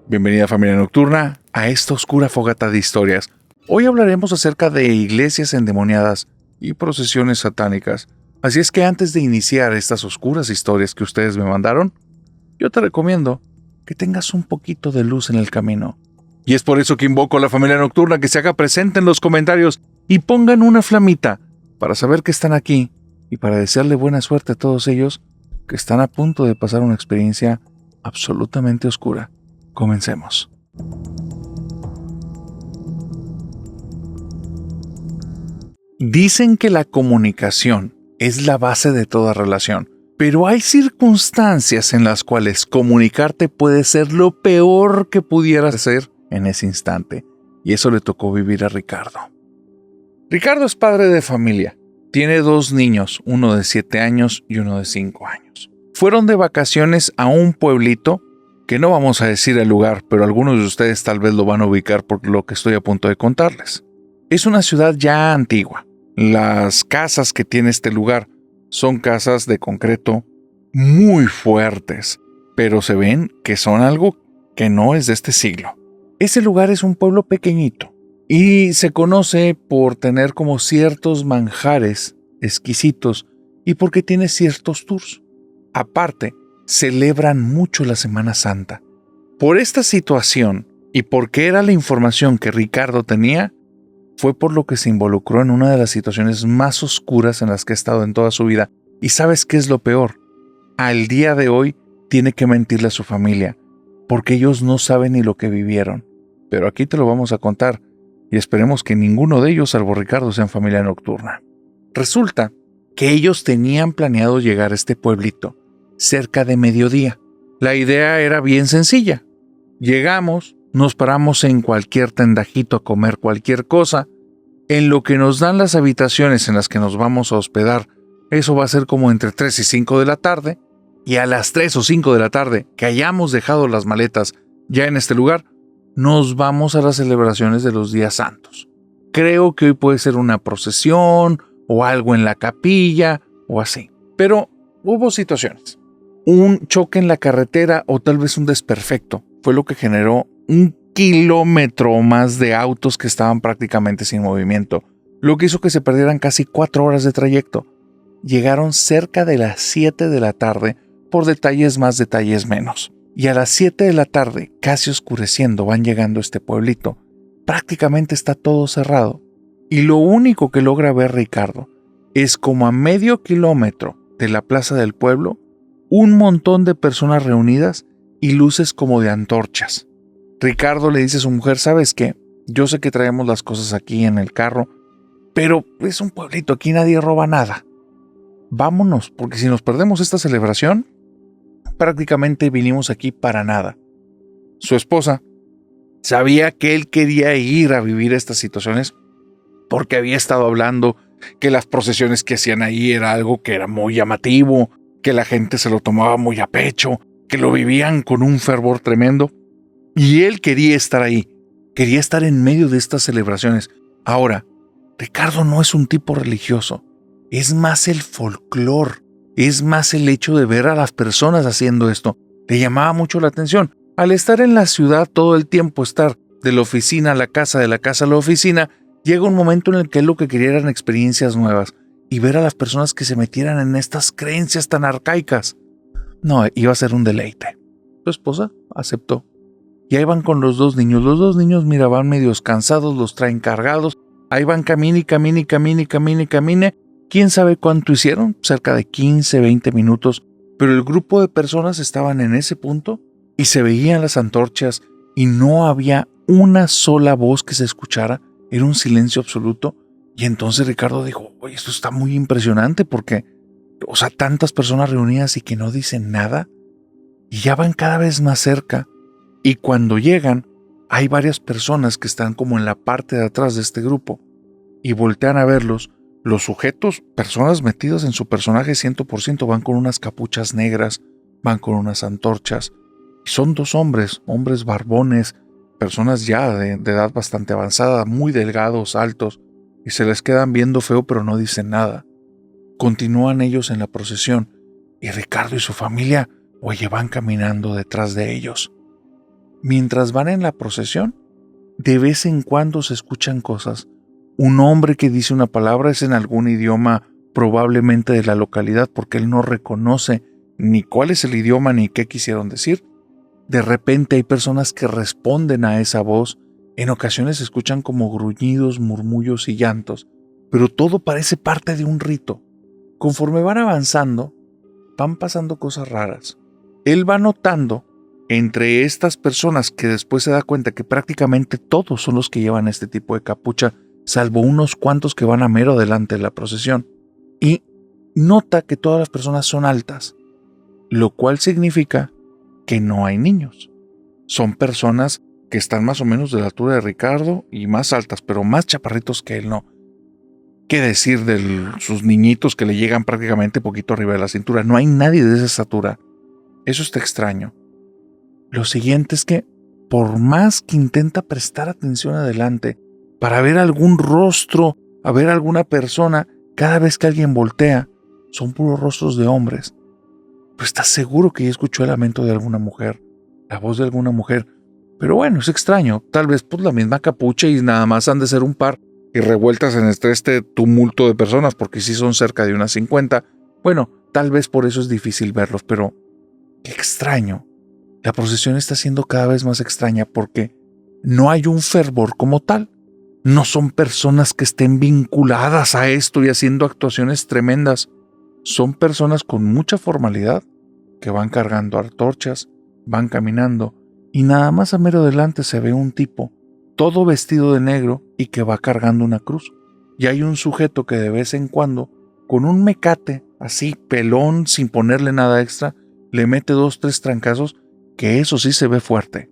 Bienvenida familia nocturna a esta oscura fogata de historias. Hoy hablaremos acerca de iglesias endemoniadas y procesiones satánicas. Así es que antes de iniciar estas oscuras historias que ustedes me mandaron, yo te recomiendo que tengas un poquito de luz en el camino. Y es por eso que invoco a la familia nocturna que se haga presente en los comentarios y pongan una flamita para saber que están aquí y para desearle buena suerte a todos ellos que están a punto de pasar una experiencia absolutamente oscura. Comencemos. Dicen que la comunicación es la base de toda relación, pero hay circunstancias en las cuales comunicarte puede ser lo peor que pudieras hacer en ese instante, y eso le tocó vivir a Ricardo. Ricardo es padre de familia, tiene 2 niños, uno de 7 años y uno de 5 años. Fueron de vacaciones a un pueblito que no vamos a decir el lugar, pero algunos de ustedes tal vez lo van a ubicar por lo que estoy a punto de contarles. Es una ciudad ya antigua. Las casas que tiene este lugar son casas de concreto muy fuertes, pero se ven que son algo que no es de este siglo. Ese lugar es un pueblo pequeñito y se conoce por tener como ciertos manjares exquisitos y porque tiene ciertos tours. Aparte, celebran mucho la Semana Santa. Por esta situación y porque era la información que Ricardo tenía, fue por lo que se involucró en una de las situaciones más oscuras en las que ha estado en toda su vida. ¿Y sabes qué es lo peor? Al día de hoy tiene que mentirle a su familia, porque ellos no saben ni lo que vivieron. Pero aquí te lo vamos a contar y esperemos que ninguno de ellos, salvo Ricardo, sean familia nocturna. Resulta que ellos tenían planeado llegar a este pueblito cerca de mediodía. La idea era bien sencilla. Llegamos, nos paramos en cualquier tendajito a comer cualquier cosa. En lo que nos dan las habitaciones en las que nos vamos a hospedar, eso va a ser como entre 3 y 5 de la tarde. Y a las 3 o 5 de la tarde, que hayamos dejado las maletas ya en este lugar, nos vamos a las celebraciones de los días santos. Creo que hoy puede ser una procesión o algo en la capilla o así. Pero hubo situaciones. Un choque en la carretera o tal vez un desperfecto fue lo que generó 1 kilómetro o más de autos que estaban prácticamente sin movimiento, lo que hizo que se perdieran casi 4 horas de trayecto. Llegaron cerca de las 7 de la tarde, por detalles más, detalles menos. Y a las 7 de la tarde, casi oscureciendo, van llegando a este pueblito. Prácticamente está todo cerrado. Y lo único que logra ver Ricardo es como a medio kilómetro de la plaza del pueblo, un montón de personas reunidas y luces como de antorchas. Ricardo le dice a su mujer, ¿sabes qué? Yo sé que traemos las cosas aquí en el carro, pero es un pueblito, aquí nadie roba nada. Vámonos, porque si nos perdemos esta celebración, prácticamente vinimos aquí para nada. Su esposa sabía que él quería ir a vivir estas situaciones porque había estado hablando que las procesiones que hacían ahí era algo que era muy llamativo, que la gente se lo tomaba muy a pecho, que lo vivían con un fervor tremendo. Y él quería estar ahí, quería estar en medio de estas celebraciones. Ahora, Ricardo no es un tipo religioso, es más el folclore, es más el hecho de ver a las personas haciendo esto. Le llamaba mucho la atención. Al estar en la ciudad todo el tiempo, estar de la oficina a la casa, de la casa a la oficina, llega un momento en el que él lo que quería eran experiencias nuevas y ver a las personas que se metieran en estas creencias tan arcaicas. No, iba a ser un deleite. Su esposa aceptó. Y ahí van con los 2 niños. Los 2 niños, mira, van medios cansados, los traen cargados. Ahí van camine. ¿Quién sabe cuánto hicieron? Cerca de 15, 20 minutos. Pero el grupo de personas estaban en ese punto y se veían las antorchas y no había una sola voz que se escuchara. Era un silencio absoluto. Y entonces Ricardo dijo, oye, esto está muy impresionante porque, tantas personas reunidas y que no dicen nada. Y ya van cada vez más cerca. Y cuando llegan, hay varias personas que están como en la parte de atrás de este grupo. Y voltean a verlos. Los sujetos, personas metidas en su personaje 100%, van con unas capuchas negras, van con unas antorchas. Y son 2 hombres barbones, personas ya de edad bastante avanzada, muy delgados, altos. Y se les quedan viendo feo, pero no dicen nada. Continúan ellos en la procesión. Y Ricardo y su familia, van caminando detrás de ellos. Mientras van en la procesión, de vez en cuando se escuchan cosas. Un hombre que dice una palabra es en algún idioma probablemente de la localidad porque él no reconoce ni cuál es el idioma ni qué quisieron decir. De repente hay personas que responden a esa voz. En ocasiones se escuchan como gruñidos, murmullos y llantos, pero todo parece parte de un rito. Conforme van avanzando, van pasando cosas raras. Él va notando entre estas personas que después se da cuenta que prácticamente todos son los que llevan este tipo de capucha, salvo unos cuantos que van a mero delante de la procesión. Y nota que todas las personas son altas, lo cual significa que no hay niños. Son personas que están más o menos de la altura de Ricardo y más altas, pero más chaparritos que él no. ¿Qué decir de sus niñitos que le llegan prácticamente poquito arriba de la cintura? No hay nadie de esa estatura. Eso está extraño. Lo siguiente es que, por más que intenta prestar atención adelante para ver algún rostro, a ver alguna persona, cada vez que alguien voltea, son puros rostros de hombres. Pero está seguro que ya escuchó el lamento de alguna mujer, la voz de alguna mujer. Pero bueno, es extraño. Tal vez la misma capucha y nada más han de ser un par y revueltas en este tumulto de personas, porque sí son cerca de unas 50. Bueno, tal vez por eso es difícil verlos, pero qué extraño. La procesión está siendo cada vez más extraña porque no hay un fervor como tal. No son personas que estén vinculadas a esto y haciendo actuaciones tremendas. Son personas con mucha formalidad que van cargando antorchas, van caminando y nada más a mero delante se ve un tipo todo vestido de negro y que va cargando una cruz. Y hay un sujeto que de vez en cuando, con un mecate así pelón sin ponerle nada extra, le mete 2, 3 trancazos, que eso sí se ve fuerte,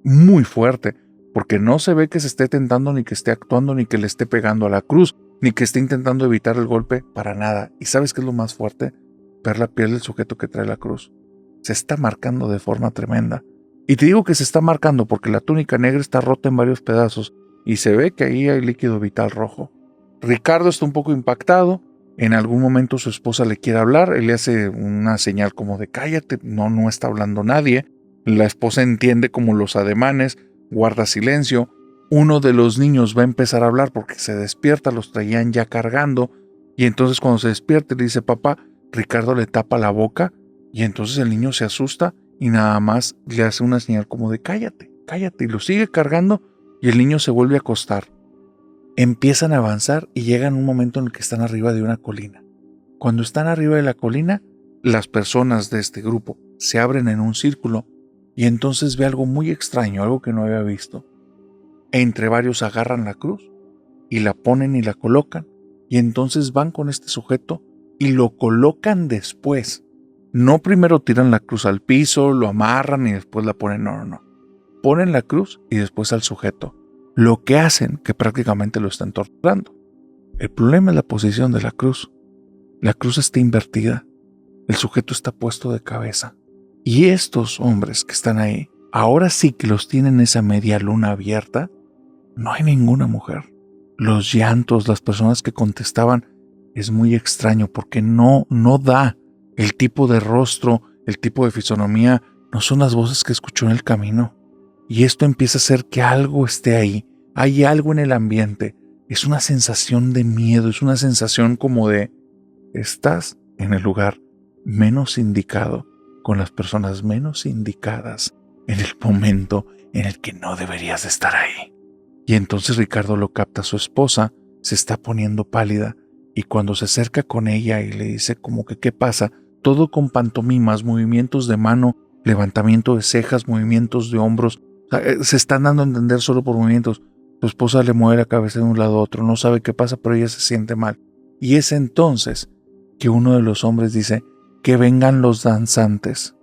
muy fuerte, porque no se ve que se esté tentando ni que esté actuando ni que le esté pegando a la cruz, ni que esté intentando evitar el golpe, para nada. ¿Y sabes qué es lo más fuerte? Ver la piel del sujeto que trae la cruz. Se está marcando de forma tremenda. Y te digo que se está marcando porque la túnica negra está rota en varios pedazos y se ve que ahí hay líquido vital rojo. Ricardo está un poco impactado. En algún momento su esposa le quiere hablar. Él le hace una señal como de cállate, no está hablando nadie. La esposa entiende como los ademanes, guarda silencio. Uno de los niños va a empezar a hablar porque se despierta, los traían ya cargando. Y entonces cuando se despierta le dice papá, Ricardo le tapa la boca y entonces el niño se asusta y nada más le hace una señal como de cállate, cállate, y lo sigue cargando y el niño se vuelve a acostar. Empiezan a avanzar y llegan a un momento en el que están arriba de una colina. Cuando están arriba de la colina, las personas de este grupo se abren en un círculo y entonces ve algo muy extraño, algo que no había visto. Entre varios agarran la cruz y la ponen y la colocan y entonces van con este sujeto y lo colocan después. No primero tiran la cruz al piso, lo amarran y después la ponen, no. Ponen la cruz y después al sujeto. Lo que hacen que prácticamente lo están torturando. El problema es la posición de la cruz. La cruz está invertida. El sujeto está puesto de cabeza. Y estos hombres que están ahí, ahora sí que los tienen esa media luna abierta, no hay ninguna mujer. Los llantos, las personas que contestaban, es muy extraño porque no da. El tipo de rostro, el tipo de fisonomía, no son las voces que escuchó en el camino. Y esto empieza a hacer que algo esté ahí. Hay algo en el ambiente. Es una sensación de miedo, es una sensación como de estás en el lugar menos indicado, con las personas menos indicadas, en el momento en el que no deberías de estar ahí. Y entonces Ricardo lo capta a su esposa, se está poniendo pálida, y cuando se acerca con ella y le dice como que qué pasa, todo con pantomimas, movimientos de mano, levantamiento de cejas, movimientos de hombros, se están dando a entender solo por movimientos. Su esposa le mueve la cabeza de un lado a otro, no sabe qué pasa, pero ella se siente mal. Y es entonces que uno de los hombres dice, que vengan los danzantes.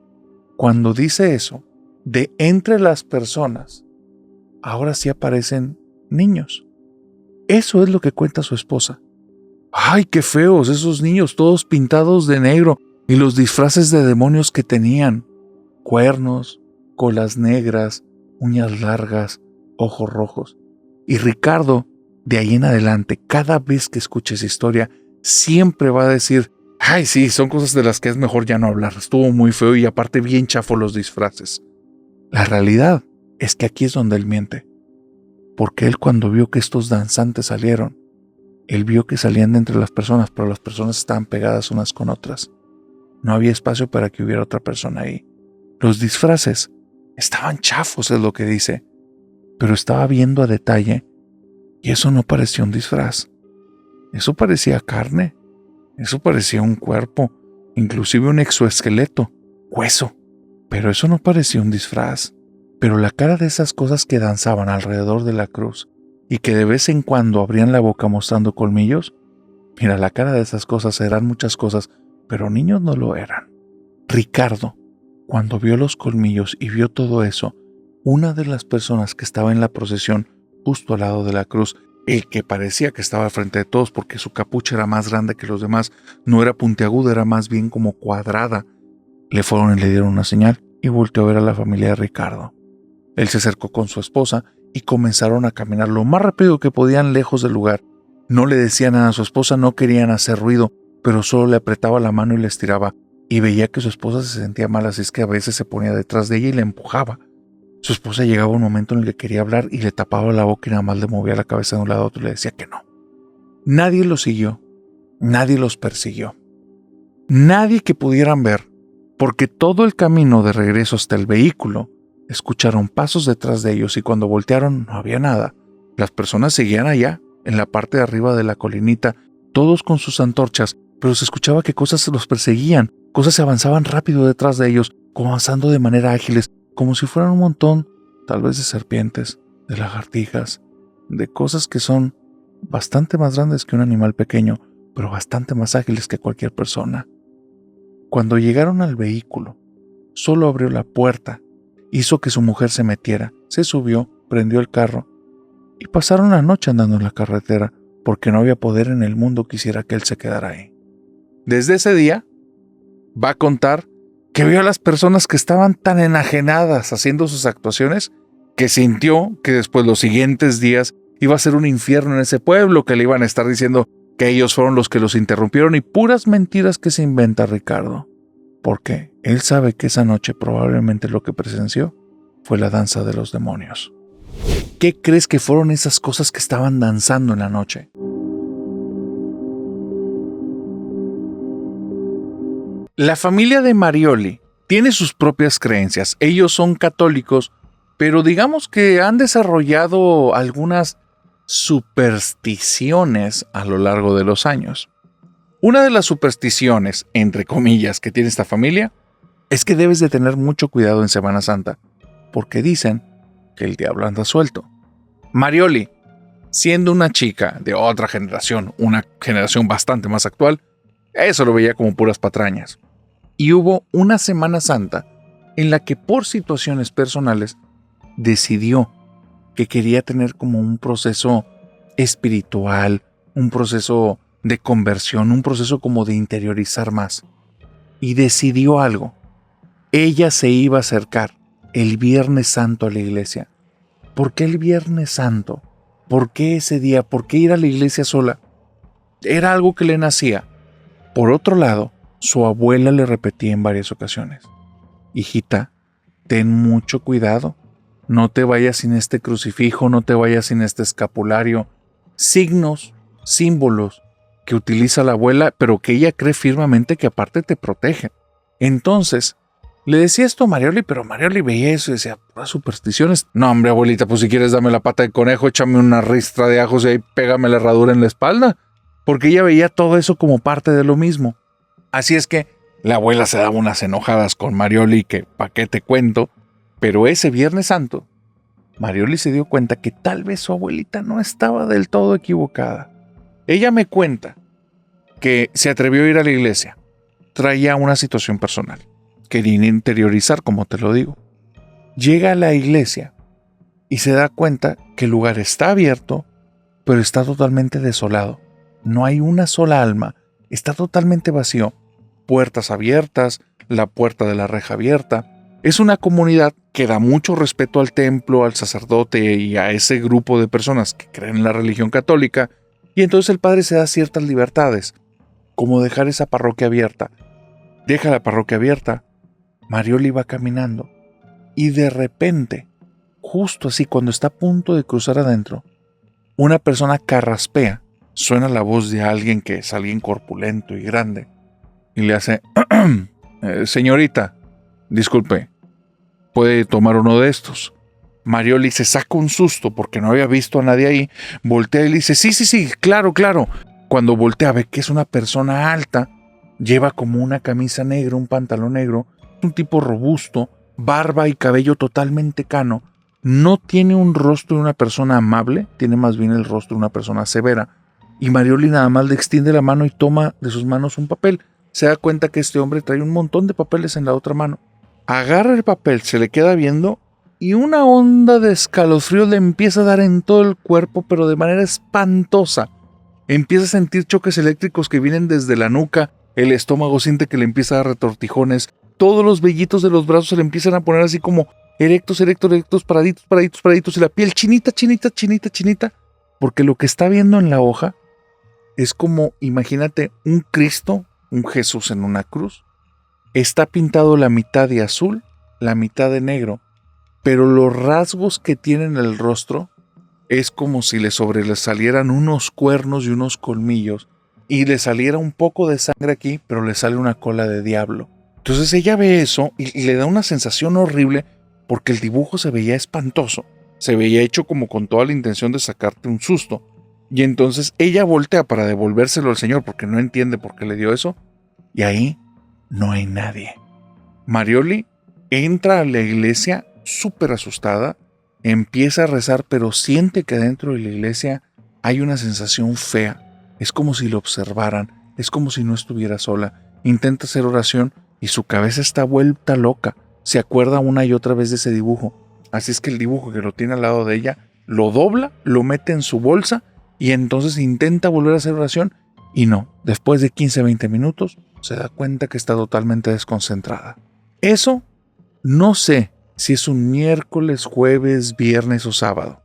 Cuando dice eso, de entre las personas, ahora sí aparecen niños. Eso es lo que cuenta su esposa. ¡Ay, qué feos esos niños, todos pintados de negro! Y los disfraces de demonios que tenían. Cuernos, colas negras, uñas largas, ojos rojos. Y Ricardo, de ahí en adelante, cada vez que escuche esa historia, siempre va a decir, ¡ay, sí, son cosas de las que es mejor ya no hablar! Estuvo muy feo y aparte bien chafo los disfraces. La realidad Es que aquí es donde él miente. Porque él, cuando vio que estos danzantes salieron, él vio que salían de entre las personas, pero las personas estaban pegadas unas con otras. No había espacio para que hubiera otra persona ahí. Los disfraces estaban chafos, es lo que dice, pero estaba viendo a detalle y eso no parecía un disfraz. Eso parecía carne, eso parecía un cuerpo, inclusive un exoesqueleto, hueso, pero eso no parecía un disfraz. Pero la cara de esas cosas que danzaban alrededor de la cruz y que de vez en cuando abrían la boca mostrando colmillos, mira, la cara de esas cosas eran muchas cosas, pero niños no lo eran. Ricardo, cuando vio los colmillos y vio todo eso, una de las personas que estaba en la procesión justo al lado de la cruz, el que parecía que estaba al frente de todos porque su capucha era más grande que los demás, no era puntiaguda, era más bien como cuadrada, le fueron y le dieron una señal y volteó a ver a la familia de Ricardo. Él se acercó con su esposa y comenzaron a caminar lo más rápido que podían lejos del lugar. No le decían nada a su esposa, no querían hacer ruido, pero solo le apretaba la mano y le estiraba, y veía que su esposa se sentía mal, así es que a veces se ponía detrás de ella y le empujaba. Su esposa llegaba a un momento en el que quería hablar y le tapaba la boca y nada más le movía la cabeza de un lado a otro y le decía que no. Nadie los siguió, nadie los persiguió, nadie que pudieran ver, porque todo el camino de regreso hasta el vehículo escucharon pasos detrás de ellos y cuando voltearon no había nada. Las personas seguían allá, en la parte de arriba de la colinita, todos con sus antorchas, pero se escuchaba que cosas los perseguían, cosas se avanzaban rápido detrás de ellos, como avanzando de manera ágiles, como si fueran un montón, tal vez de serpientes, de lagartijas, de cosas que son bastante más grandes que un animal pequeño, pero bastante más ágiles que cualquier persona. Cuando llegaron al vehículo, solo abrió la puerta, hizo que su mujer se metiera, se subió, prendió el carro y pasaron la noche andando en la carretera porque no había poder en el mundo que hiciera que él se quedara ahí. Desde ese día, va a contar que vio a las personas que estaban tan enajenadas haciendo sus actuaciones que sintió que después los siguientes días iba a ser un infierno en ese pueblo, que le iban a estar diciendo que ellos fueron los que los interrumpieron y puras mentiras que se inventa Ricardo. Porque él sabe que esa noche probablemente lo que presenció fue la danza de los demonios. ¿Qué crees que fueron esas cosas que estaban danzando en la noche? La familia de Marioli tiene sus propias creencias. Ellos son católicos, pero digamos que han desarrollado algunas supersticiones a lo largo de los años. Una de las supersticiones, entre comillas, que tiene esta familia es que debes de tener mucho cuidado en Semana Santa, porque dicen que el diablo anda suelto. Marioli, siendo una chica de otra generación, una generación bastante más actual, eso lo veía como puras patrañas. Y hubo una Semana Santa en la que por situaciones personales decidió que quería tener como un proceso espiritual, un proceso de conversión, un proceso como de interiorizar más. Y decidió algo. Ella se iba a acercar el Viernes Santo a la iglesia. ¿Por qué el Viernes Santo? ¿Por qué ese día? ¿Por qué ir a la iglesia sola? Era algo que le nacía. Por otro lado, su abuela le repetía en varias ocasiones: hijita, ten mucho cuidado. No te vayas sin este crucifijo, no te vayas sin este escapulario. Signos, símbolos que utiliza la abuela, pero que ella cree firmemente que aparte te protegen. Entonces, le decía esto a Marioli, pero Marioli veía eso y decía, puras supersticiones. No, hombre, abuelita, pues si quieres dame la pata de conejo, échame una ristra de ajos y ahí pégame la herradura en la espalda. Porque ella veía todo eso como parte de lo mismo. Así es que la abuela se daba unas enojadas con Marioli que, ¿pa' qué te cuento? Pero ese Viernes Santo, Marioli se dio cuenta que tal vez su abuelita no estaba del todo equivocada. Ella me cuenta que se atrevió a ir a la iglesia. Traía una situación personal. Quería interiorizar, como te lo digo. Llega a la iglesia y se da cuenta que el lugar está abierto, pero está totalmente desolado. No hay una sola alma. Está totalmente vacío. Puertas abiertas, la puerta de la reja abierta. Es una comunidad que da mucho respeto al templo, al sacerdote y a ese grupo de personas que creen en la religión católica. Y entonces el padre se da ciertas libertades, como dejar esa parroquia abierta. Deja la parroquia abierta. Marioli va caminando y de repente justo así, cuando está a punto de cruzar adentro, una persona carraspea. Suena la voz de alguien que es alguien corpulento y grande. Y le hace, señorita, disculpe, ¿puede tomar uno de estos? Marioli se saca un susto porque no había visto a nadie ahí. Voltea y le dice, sí, claro. Cuando voltea ve que es una persona alta, lleva como una camisa negra, un pantalón negro, un tipo robusto, barba y cabello totalmente cano. No tiene un rostro de una persona amable, tiene más bien el rostro de una persona severa. Y Marioli nada más le extiende la mano y toma de sus manos un papel. Se da cuenta que este hombre trae un montón de papeles en la otra mano. Agarra el papel, se le queda viendo y una onda de escalofríos le empieza a dar en todo el cuerpo, pero de manera espantosa. Empieza a sentir choques eléctricos que vienen desde la nuca, el estómago siente que le empieza a dar retortijones, todos los vellitos de los brazos se le empiezan a poner así como erectos, paraditos, y la piel chinita, porque lo que está viendo en la hoja es como, imagínate, un Cristo, un Jesús en una cruz. Está pintado la mitad de azul, la mitad de negro, pero los rasgos que tiene en el rostro es como si le sobresalieran unos cuernos y unos colmillos y le saliera un poco de sangre aquí, pero le sale una cola de diablo. Entonces ella ve eso y le da una sensación horrible porque el dibujo se veía espantoso, se veía hecho como con toda la intención de sacarte un susto. Y entonces ella voltea para devolvérselo al señor porque no entiende por qué le dio eso y ahí no hay nadie. Marioli entra a la iglesia súper asustada, empieza a rezar, pero siente que dentro de la iglesia hay una sensación fea. Es como si lo observaran, es como si no estuviera sola. Intenta hacer oración y su cabeza está vuelta loca. Se acuerda una y otra vez de ese dibujo. Así es que el dibujo que lo tiene al lado de ella, lo dobla, lo mete en su bolsa y entonces intenta volver a hacer oración y no. Después de 15-20 minutos se da cuenta que está totalmente desconcentrada. Eso no sé si es un miércoles, jueves, viernes o sábado.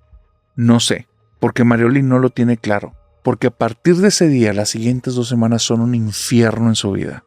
No sé, porque Marioli no lo tiene claro. Porque a partir de ese día, las siguientes 2 semanas son un infierno en su vida.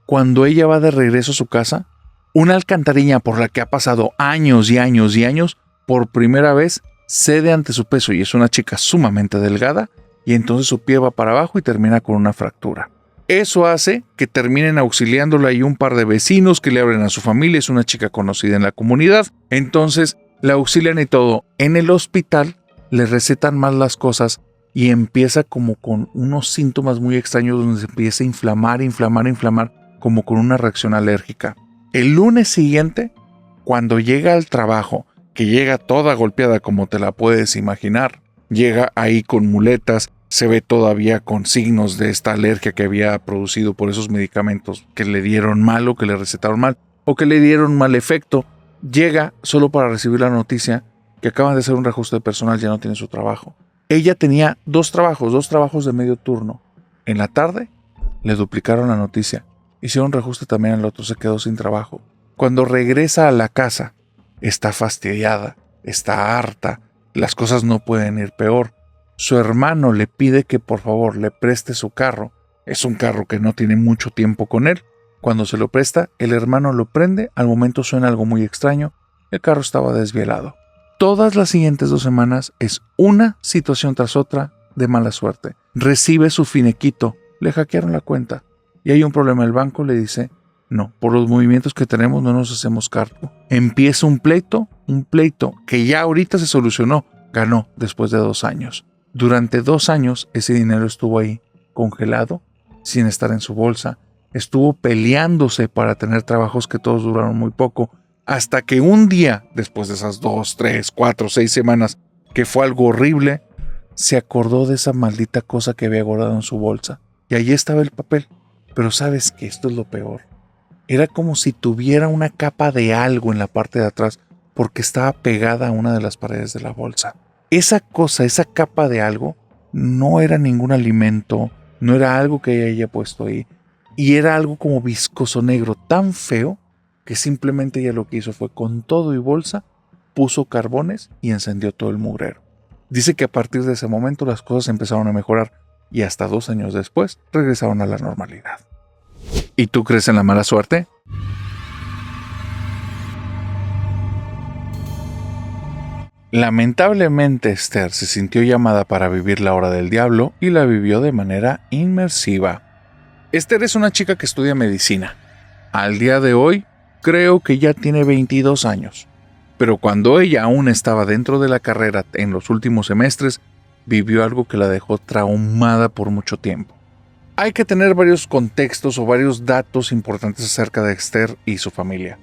Cuando ella va de regreso a su casa, una alcantarilla por la que ha pasado años y años y años, por primera vez cede ante su peso y es una chica sumamente delgada y entonces su pie va para abajo y termina con una fractura. Eso hace que terminen auxiliándola y un par de vecinos que le abren a su familia, es una chica conocida en la comunidad, entonces la auxilian y todo. En el hospital le recetan mal las cosas y empieza como con unos síntomas muy extraños donde se empieza a inflamar, como con una reacción alérgica. El lunes siguiente, cuando llega al trabajo, que llega toda golpeada como te la puedes imaginar, llega ahí con muletas, se ve todavía con signos de esta alergia que había producido por esos medicamentos que le dieron mal o que le recetaron mal o que le dieron mal efecto. Llega solo para recibir la noticia que acaban de hacer un reajuste de personal, ya no tiene su trabajo. Ella tenía 2 trabajos de medio turno. En la tarde le duplicaron la noticia. Hicieron reajuste también al otro, se quedó sin trabajo. Cuando regresa a la casa, está fastidiada, está harta, las cosas no pueden ir peor. Su hermano le pide que por favor le preste su carro. Es un carro que no tiene mucho tiempo con él. Cuando se lo presta, el hermano lo prende, al momento suena algo muy extraño. El carro estaba desvielado. Todas las siguientes 2 semanas es una situación tras otra de mala suerte. Recibe su finiquito, le hackearon la cuenta y hay un problema. El banco le dice, no, por los movimientos que tenemos no nos hacemos cargo. Empieza un pleito que ya ahorita se solucionó, ganó después de 2 años. Durante 2 años ese dinero estuvo ahí, congelado, sin estar en su bolsa. Estuvo peleándose para tener trabajos que todos duraron muy poco, hasta que un día, después de esas 2, 3, 4, 6 semanas, que fue algo horrible, se acordó de esa maldita cosa que había guardado en su bolsa. Y allí estaba el papel. Pero sabes que esto es lo peor. Era como si tuviera una capa de algo en la parte de atrás, porque estaba pegada a una de las paredes de la bolsa. Esa cosa, esa capa de algo, no era ningún alimento, no era algo que ella haya puesto ahí. Y era algo como viscoso negro, tan feo, que simplemente ella lo que hizo fue, con todo y bolsa, puso carbones y encendió todo el mugrero. Dice que a partir de ese momento las cosas empezaron a mejorar y hasta 2 años después regresaron a la normalidad. ¿Y tú crees en la mala suerte? Lamentablemente Esther se sintió llamada para vivir la hora del diablo y la vivió de manera inmersiva. Esther es una chica que estudia medicina. Al día de hoy, creo que ya tiene 22 años. Pero cuando ella aún estaba dentro de la carrera en los últimos semestres, vivió algo que la dejó traumada por mucho tiempo. Hay que tener varios contextos o varios datos importantes acerca de Esther y su familia.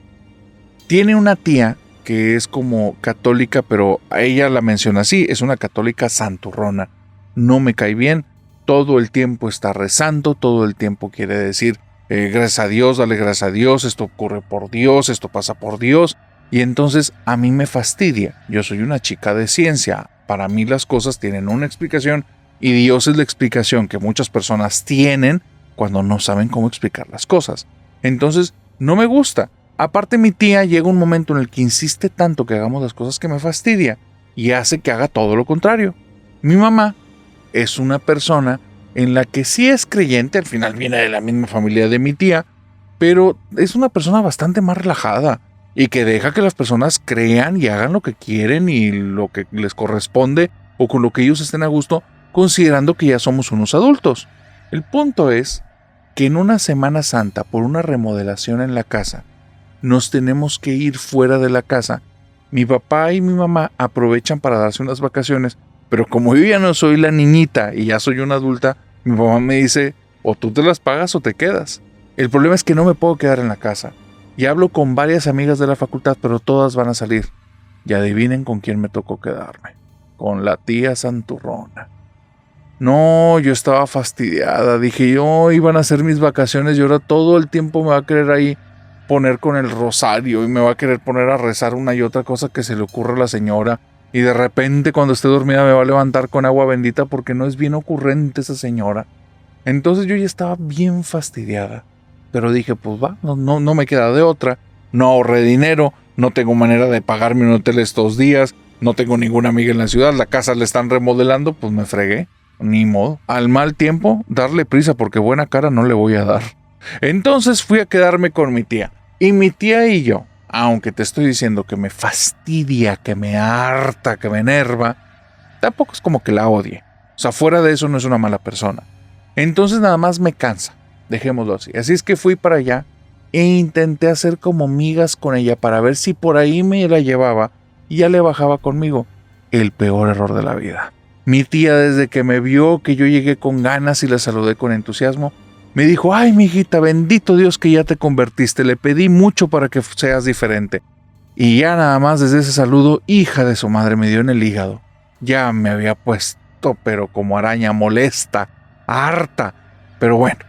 Tiene una tía que es como católica, pero a ella la menciona así, es una católica santurrona. No me cae bien, todo el tiempo está rezando, todo el tiempo quiere decir, gracias a Dios, dale gracias a Dios, esto ocurre por Dios, esto pasa por Dios, y entonces a mí me fastidia. Yo soy una chica de ciencia, para mí las cosas tienen una explicación, y Dios es la explicación que muchas personas tienen cuando no saben cómo explicar las cosas. Entonces, no me gusta. Aparte, mi tía llega un momento en el que insiste tanto que hagamos las cosas que me fastidia y hace que haga todo lo contrario. Mi mamá es una persona en la que sí es creyente, al final viene de la misma familia de mi tía, pero es una persona bastante más relajada y que deja que las personas crean y hagan lo que quieren y lo que les corresponde o con lo que ellos estén a gusto, considerando que ya somos unos adultos. El punto es que en una Semana Santa, por una remodelación en la casa, nos tenemos que ir fuera de la casa. Mi papá y mi mamá aprovechan para darse unas vacaciones, pero como yo ya no soy la niñita y ya soy una adulta, mi mamá me dice, o tú te las pagas o te quedas. El problema es que no me puedo quedar en la casa. Y hablo con varias amigas de la facultad, pero todas van a salir. Y adivinen con quién me tocó quedarme. Con la tía santurrona. No, yo estaba fastidiada. Dije, yo iban a hacer mis vacaciones y ahora todo el tiempo me va a querer ahí poner con el rosario y me va a querer poner a rezar una y otra cosa que se le ocurre a la señora. Y de repente cuando esté dormida me va a levantar con agua bendita porque no es bien ocurrente esa señora. Entonces yo ya estaba bien fastidiada. Pero dije, pues va, no me queda de otra. No ahorré dinero, no tengo manera de pagarme un hotel estos días, no tengo ninguna amiga en la ciudad, la casa la están remodelando, pues me fregué. Ni modo. Al mal tiempo, darle prisa porque buena cara no le voy a dar. Entonces fui a quedarme con mi tía. Y mi tía y yo, aunque te estoy diciendo que me fastidia, que me harta, que me enerva, tampoco es como que la odie. O sea, fuera de eso no es una mala persona. Entonces nada más me cansa. Dejémoslo así. Así es que fui para allá e intenté hacer como migas con ella para ver si por ahí me la llevaba y ya le bajaba conmigo. El peor error de la vida. Mi tía, desde que me vio que yo llegué con ganas y la saludé con entusiasmo, me dijo, ay, mijita, bendito Dios que ya te convertiste, le pedí mucho para que seas diferente. Y ya nada más desde ese saludo, hija de su madre, me dio en el hígado. Ya me había puesto, pero como araña, molesta, harta. Pero bueno,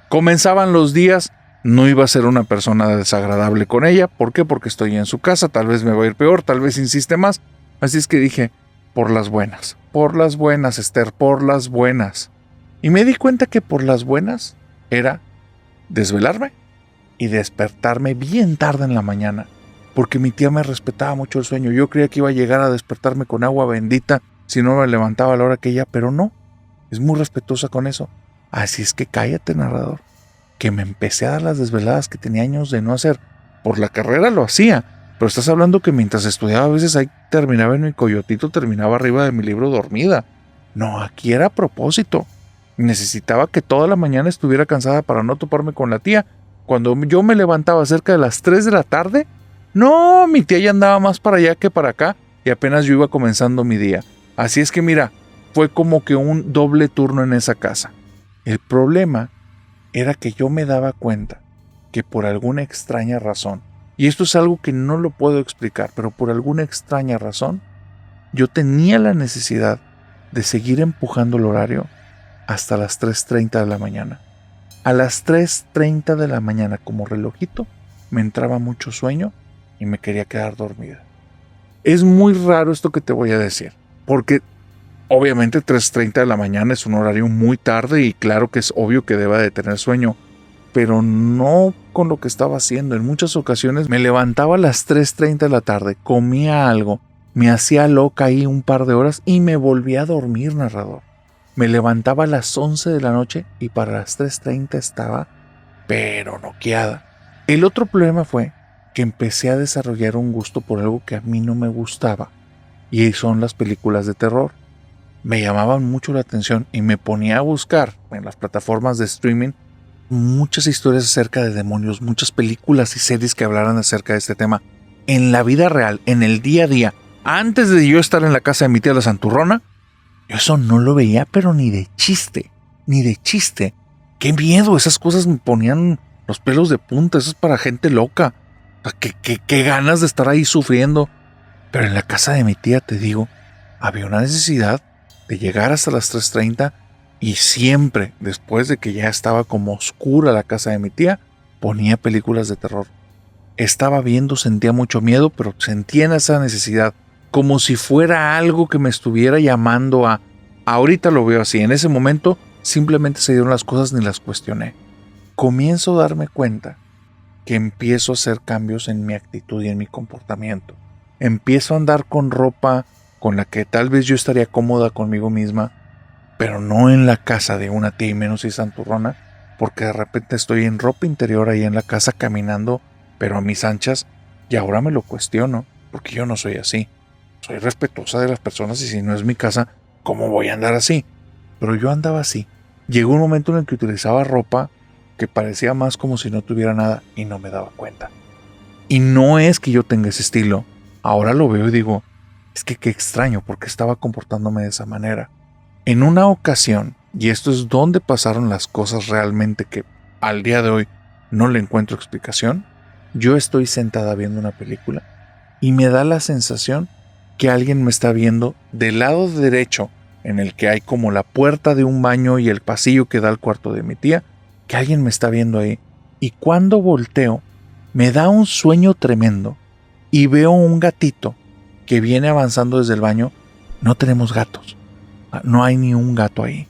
comenzaban los días, no iba a ser una persona desagradable con ella. ¿Por qué? Porque estoy en su casa, tal vez me va a ir peor, tal vez insiste más. Así es que dije, por las buenas, Esther, por las buenas. Y me di cuenta que por las buenas era desvelarme y despertarme bien tarde en la mañana, porque mi tía me respetaba mucho el sueño. Yo creía que iba a llegar a despertarme con agua bendita si no me levantaba a la hora que ella, pero no, es muy respetuosa con eso. Así es que cállate, narrador, que me empecé a dar las desveladas que tenía años de no hacer. Por la carrera lo hacía, pero estás hablando que mientras estudiaba a veces ahí terminaba en mi coyotito, terminaba arriba de mi libro dormida. No, aquí era a propósito. Necesitaba que toda la mañana estuviera cansada para no toparme con la tía. Cuando yo me levantaba cerca de las 3 de la tarde, no, mi tía ya andaba más para allá que para acá y apenas yo iba comenzando mi día. Así es que mira, fue como que un doble turno en esa casa. El problema era que yo me daba cuenta que por alguna extraña razón, y esto es algo que no lo puedo explicar, pero por alguna extraña razón, yo tenía la necesidad de seguir empujando el horario hasta las 3:30 de la mañana. A las 3:30 de la mañana, como relojito, me entraba mucho sueño y me quería quedar dormida. Es muy raro esto que te voy a decir, porque obviamente 3:30 de la mañana es un horario muy tarde y claro que es obvio que deba de tener sueño, pero no con lo que estaba haciendo. En muchas ocasiones me levantaba a las 3:30 de la tarde, comía algo, me hacía loca ahí un par de horas y me volvía a dormir, narrador. Me levantaba a las 11 de la noche y para las 3:30 estaba, pero noqueada. El otro problema fue que empecé a desarrollar un gusto por algo que a mí no me gustaba y son las películas de terror. Me llamaban mucho la atención y me ponía a buscar en las plataformas de streaming muchas historias acerca de demonios, muchas películas y series que hablaran acerca de este tema. En la vida real, en el día a día, antes de yo estar en la casa de mi tía la Santurrona, yo eso no lo veía, pero ni de chiste, ni de chiste. ¡Qué miedo! Esas cosas me ponían los pelos de punta, eso es para gente loca. O sea, qué ganas de estar ahí sufriendo. Pero en la casa de mi tía, te digo, había una necesidad de llegar hasta las 3:30 y siempre, después de que ya estaba como oscura la casa de mi tía, ponía películas de terror. Estaba viendo, sentía mucho miedo, pero sentía esa necesidad, como si fuera algo que me estuviera llamando a... Ahorita lo veo así, en ese momento simplemente se dieron las cosas ni las cuestioné. Comienzo a darme cuenta que empiezo a hacer cambios en mi actitud y en mi comportamiento. Empiezo a andar con ropa con la que tal vez yo estaría cómoda conmigo misma, pero no en la casa de una tía y menos y santurrona, porque de repente estoy en ropa interior ahí en la casa caminando, pero a mis anchas, y ahora me lo cuestiono, porque yo no soy así. Soy respetuosa de las personas y si no es mi casa, ¿cómo voy a andar así? Pero yo andaba así. Llegó un momento en el que utilizaba ropa que parecía más como si no tuviera nada y no me daba cuenta. Y no es que yo tenga ese estilo. Ahora lo veo y digo, es que qué extraño porque estaba comportándome de esa manera. En una ocasión, y esto es donde pasaron las cosas realmente que al día de hoy no le encuentro explicación, yo estoy sentada viendo una película y me da la sensación que alguien me está viendo del lado derecho, en el que hay como la puerta de un baño y el pasillo que da al cuarto de mi tía, que alguien me está viendo ahí. Y cuando volteo, me da un sueño tremendo y veo un gatito que viene avanzando desde el baño. No tenemos gatos, no hay ni un gato ahí,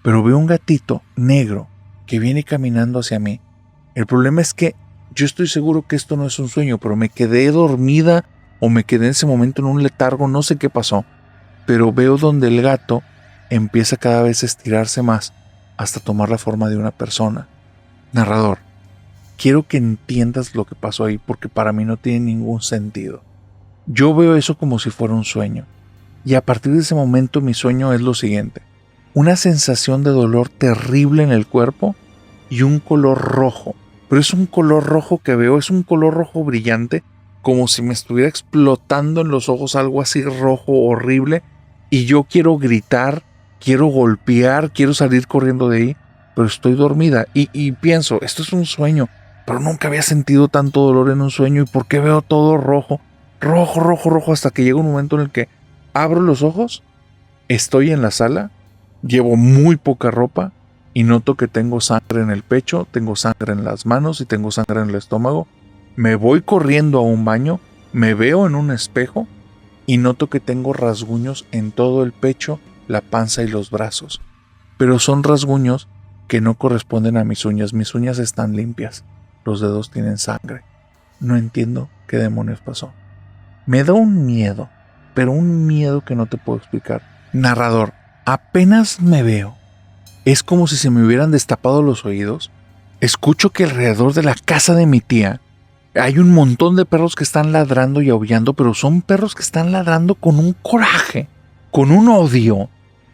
pero veo un gatito negro que viene caminando hacia mí. El problema es que yo estoy seguro que esto no es un sueño, pero me quedé dormida o me quedé en ese momento en un letargo, no sé qué pasó, pero veo donde el gato empieza cada vez a estirarse más hasta tomar la forma de una persona. Narrador, quiero que entiendas lo que pasó ahí porque para mí no tiene ningún sentido. Yo veo eso como si fuera un sueño y a partir de ese momento mi sueño es lo siguiente: una sensación de dolor terrible en el cuerpo y un color rojo, pero es un color rojo que veo, es un color rojo brillante, como si me estuviera explotando en los ojos algo así rojo horrible y yo quiero gritar, quiero golpear, quiero salir corriendo de ahí, pero estoy dormida y pienso, esto es un sueño, pero nunca había sentido tanto dolor en un sueño y ¿por qué veo todo rojo? Rojo, rojo, rojo, hasta que llega un momento en el que abro los ojos, estoy en la sala, llevo muy poca ropa y noto que tengo sangre en el pecho, tengo sangre en las manos y tengo sangre en el estómago. Me voy corriendo a un baño, me veo en un espejo y noto que tengo rasguños en todo el pecho, la panza y los brazos. Pero son rasguños que no corresponden a mis uñas están limpias, los dedos tienen sangre. No entiendo qué demonios pasó. Me da un miedo, pero un miedo que no te puedo explicar. Narrador, apenas me veo. Es como si se me hubieran destapado los oídos. Escucho que alrededor de la casa de mi tía hay un montón de perros que están ladrando y aullando, pero son perros que están ladrando con un coraje, con un odio.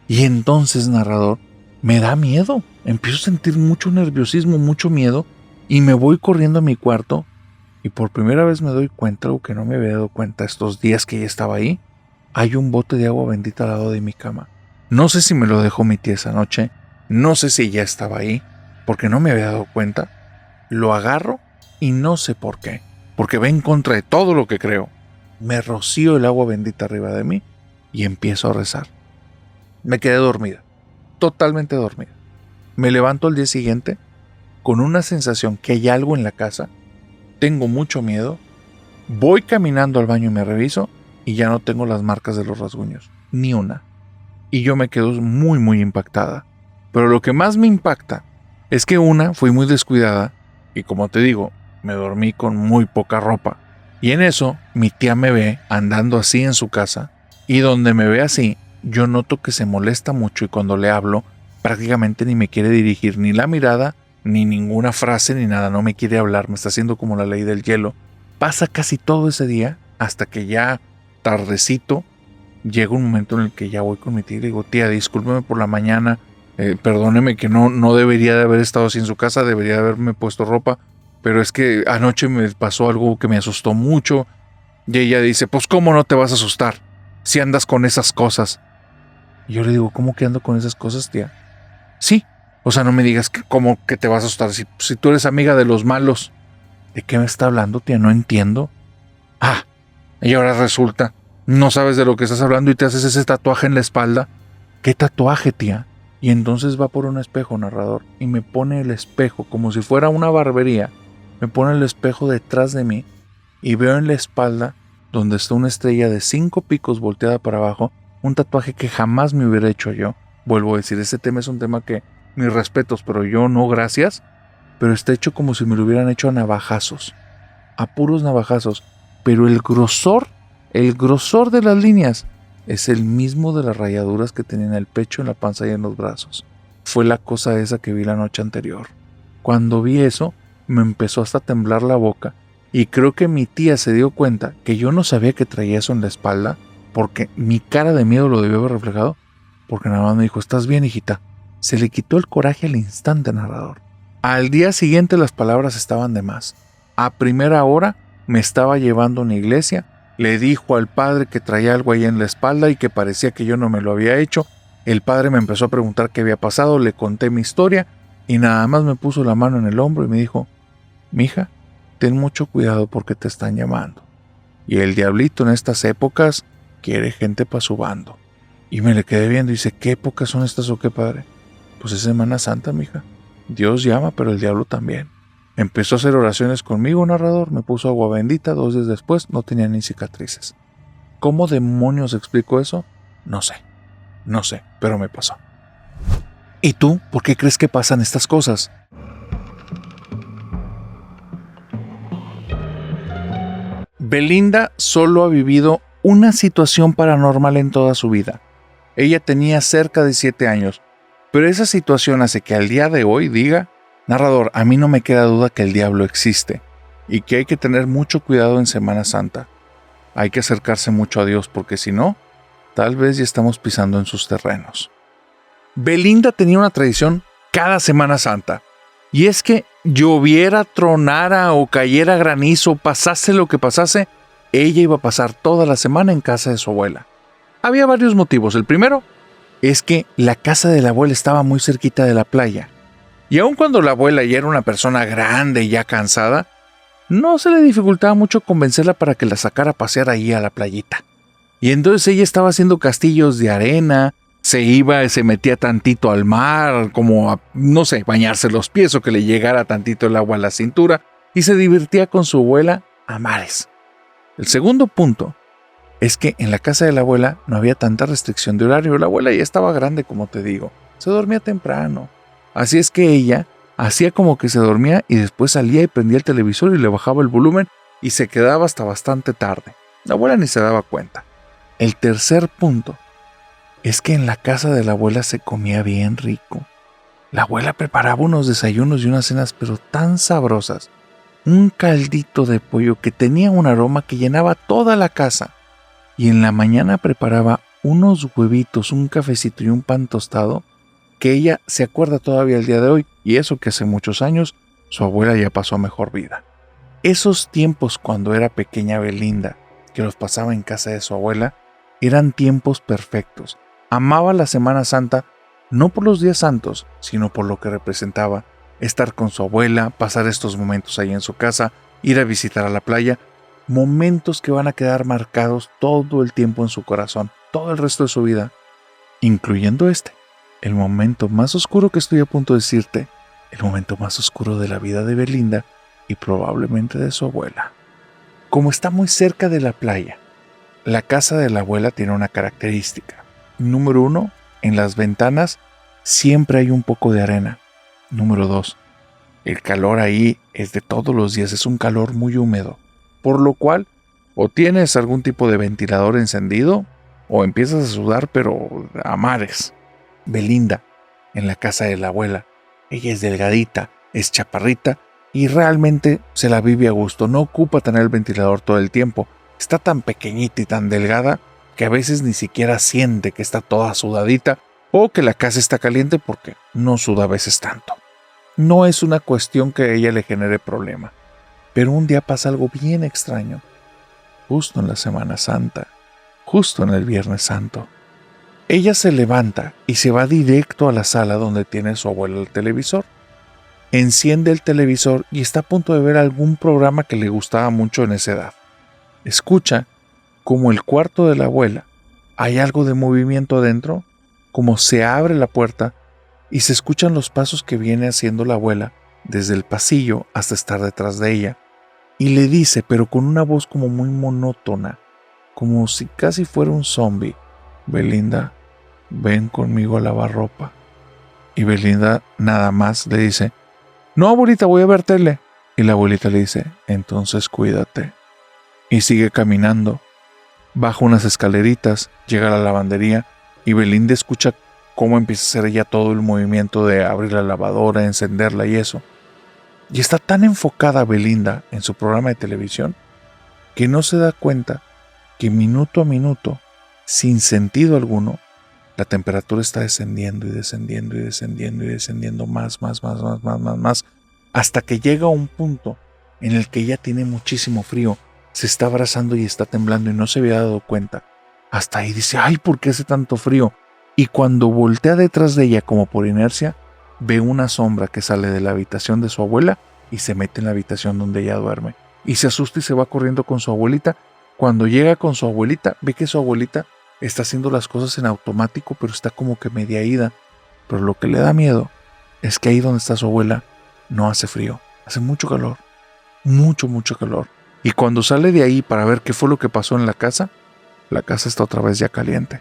Y entonces, narrador, me da miedo. Empiezo a sentir mucho nerviosismo, mucho miedo, y me voy corriendo a mi cuarto. Y por primera vez me doy cuenta, algo que no me había dado cuenta estos días que ya estaba ahí. Hay un bote de agua bendita al lado de mi cama. No sé si me lo dejó mi tía esa noche, no sé si ya estaba ahí, porque no me había dado cuenta. Lo agarro y no sé por qué, porque va en contra de todo lo que creo. Me rocío el agua bendita arriba de mí y empiezo a rezar. Me quedé dormida, totalmente dormida. Me levanto al día siguiente con una sensación que hay algo en la casa. Tengo mucho miedo. Voy caminando al baño y me reviso y ya no tengo las marcas de los rasguños, ni una. Y yo me quedo muy muy impactada. Pero lo que más me impacta es que fui muy descuidada y como te digo, me dormí con muy poca ropa. Y en eso mi tía me ve andando así en su casa y donde me ve así, yo noto que se molesta mucho y cuando le hablo prácticamente ni me quiere dirigir ni la mirada, ni ninguna frase, ni nada, no me quiere hablar, me está haciendo como la ley del hielo. Pasa casi todo ese día hasta que ya tardecito llega un momento en el que ya voy con mi tía y le digo, tía, discúlpeme por la mañana, perdóneme que no debería de haber estado así en su casa, debería de haberme puesto ropa, pero es que anoche me pasó algo que me asustó mucho. Y ella dice, pues ¿cómo no te vas a asustar si andas con esas cosas? Y yo le digo, ¿cómo que ando con esas cosas, tía? Sí, o sea, no me digas que cómo que te vas a asustar si tú eres amiga de los malos. ¿De qué me está hablando, tía? No entiendo. Ah, y ahora resulta, no sabes de lo que estás hablando y te haces ese tatuaje en la espalda. ¿Qué tatuaje, tía? Y entonces va por un espejo, narrador, y me pone el espejo como si fuera una barbería. Me pone el espejo detrás de mí y veo en la espalda, donde está una estrella de 5 picos volteada para abajo, un tatuaje que jamás me hubiera hecho yo. Vuelvo a decir, este tema es un tema que, mis respetos, pero yo no, gracias. Pero está hecho como si me lo hubieran hecho a navajazos, a puros navajazos. Pero el grosor de las líneas es el mismo de las rayaduras que tenía en el pecho, en la panza y en los brazos. Fue la cosa esa que vi la noche anterior. Cuando vi eso, me empezó hasta a temblar la boca. Y creo que mi tía se dio cuenta que yo no sabía que traía eso en la espalda, porque mi cara de miedo lo debió haber reflejado, porque nada más me dijo, ¿estás bien, hijita? Se le quitó el coraje al instante, narrador. Al día siguiente las palabras estaban de más. A primera hora me estaba llevando a una iglesia, le dijo al padre que traía algo ahí en la espalda y que parecía que yo no me lo había hecho. El padre me empezó a preguntar qué había pasado, le conté mi historia y nada más me puso la mano en el hombro y me dijo, mija, ten mucho cuidado porque te están llamando. Y el diablito en estas épocas quiere gente para su bando. Y me le quedé viendo y dice, ¿qué épocas son estas o qué, padre? Pues es Semana Santa, mija. Dios llama, pero el diablo también. Empezó a hacer oraciones conmigo, narrador, me puso agua bendita, 2 días después no tenía ni cicatrices. ¿Cómo demonios explico eso? No sé, pero me pasó. ¿Y tú, por qué crees que pasan estas cosas? Belinda solo ha vivido una situación paranormal en toda su vida. Ella tenía cerca de 7 años, pero esa situación hace que al día de hoy diga, narrador, a mí no me queda duda que el diablo existe y que hay que tener mucho cuidado en Semana Santa. Hay que acercarse mucho a Dios porque si no, tal vez ya estamos pisando en sus terrenos. Belinda tenía una tradición cada Semana Santa, y es que lloviera, tronara o cayera granizo, pasase lo que pasase, ella iba a pasar toda la semana en casa de su abuela. Había varios motivos. El primero es que la casa de la abuela estaba muy cerquita de la playa, y aun cuando la abuela ya era una persona grande y ya cansada, no se le dificultaba mucho convencerla para que la sacara a pasear ahí a la playita. Y entonces ella estaba haciendo castillos de arena, se iba y se metía tantito al mar, como a, no sé, bañarse los pies o que le llegara tantito el agua a la cintura, y se divertía con su abuela a mares. El segundo punto es que en la casa de la abuela no había tanta restricción de horario. La abuela ya estaba grande, como te digo, se dormía temprano. Así es que ella hacía como que se dormía y después salía y prendía el televisor y le bajaba el volumen y se quedaba hasta bastante tarde. La abuela ni se daba cuenta. El tercer punto es que en la casa de la abuela se comía bien rico. La abuela preparaba unos desayunos y unas cenas pero tan sabrosas. Un caldito de pollo que tenía un aroma que llenaba toda la casa. Y en la mañana preparaba unos huevitos, un cafecito y un pan tostado que ella se acuerda todavía el día de hoy, y eso que hace muchos años su abuela ya pasó a mejor vida. Esos tiempos cuando era pequeña Belinda, que los pasaba en casa de su abuela, eran tiempos perfectos. Amaba la Semana Santa, no por los días santos, sino por lo que representaba estar con su abuela, pasar estos momentos ahí en su casa, ir a visitar a la playa, momentos que van a quedar marcados todo el tiempo en su corazón, todo el resto de su vida, incluyendo el momento más oscuro que estoy a punto de decirte, el momento más oscuro de la vida de Belinda y probablemente de su abuela. Como está muy cerca de la playa, la casa de la abuela tiene una característica. Número 1, en las ventanas siempre hay un poco de arena. Número 2, el calor ahí es de todos los días, es un calor muy húmedo, por lo cual o tienes algún tipo de ventilador encendido o empiezas a sudar pero a mares. Belinda, en la casa de la abuela, ella es delgadita, es chaparrita y realmente se la vive a gusto, no ocupa tener el ventilador todo el tiempo. Está tan pequeñita y tan delgada que a veces ni siquiera siente que está toda sudadita o que la casa está caliente porque no suda a veces tanto. No es una cuestión que a ella le genere problema, pero un día pasa algo bien extraño, justo en la Semana Santa, justo en el Viernes Santo. Ella se levanta y se va directo a la sala donde tiene su abuela el televisor. Enciende el televisor y está a punto de ver algún programa que le gustaba mucho en esa edad. Escucha como el cuarto de la abuela hay algo de movimiento adentro, como se abre la puerta y se escuchan los pasos que viene haciendo la abuela desde el pasillo hasta estar detrás de ella. Y le dice, pero con una voz como muy monótona, como si casi fuera un zombie: Belinda, ven conmigo a lavar ropa. Y Belinda nada más le dice: no, abuelita, voy a ver tele. Y la abuelita le dice: entonces cuídate. Y sigue caminando. Baja unas escaleritas, llega a la lavandería y Belinda escucha cómo empieza a hacer ella todo el movimiento de abrir la lavadora, encenderla y eso. Y está tan enfocada Belinda en su programa de televisión que no se da cuenta que minuto a minuto, sin sentido alguno, la temperatura está descendiendo y descendiendo y descendiendo y descendiendo más, hasta que llega a un punto en el que ella tiene muchísimo frío, se está abrazando y está temblando y no se había dado cuenta. Hasta ahí dice: ay, ¿por qué hace tanto frío? Y cuando voltea detrás de ella como por inercia, ve una sombra que sale de la habitación de su abuela y se mete en la habitación donde ella duerme. Y se asusta y se va corriendo con su abuelita. Cuando llega con su abuelita, ve que su abuelita está haciendo las cosas en automático, pero está como que media ida. Pero lo que le da miedo es que ahí donde está su abuela no hace frío, hace mucho calor, mucho calor. Y cuando sale de ahí para ver qué fue lo que pasó en la casa está otra vez ya caliente.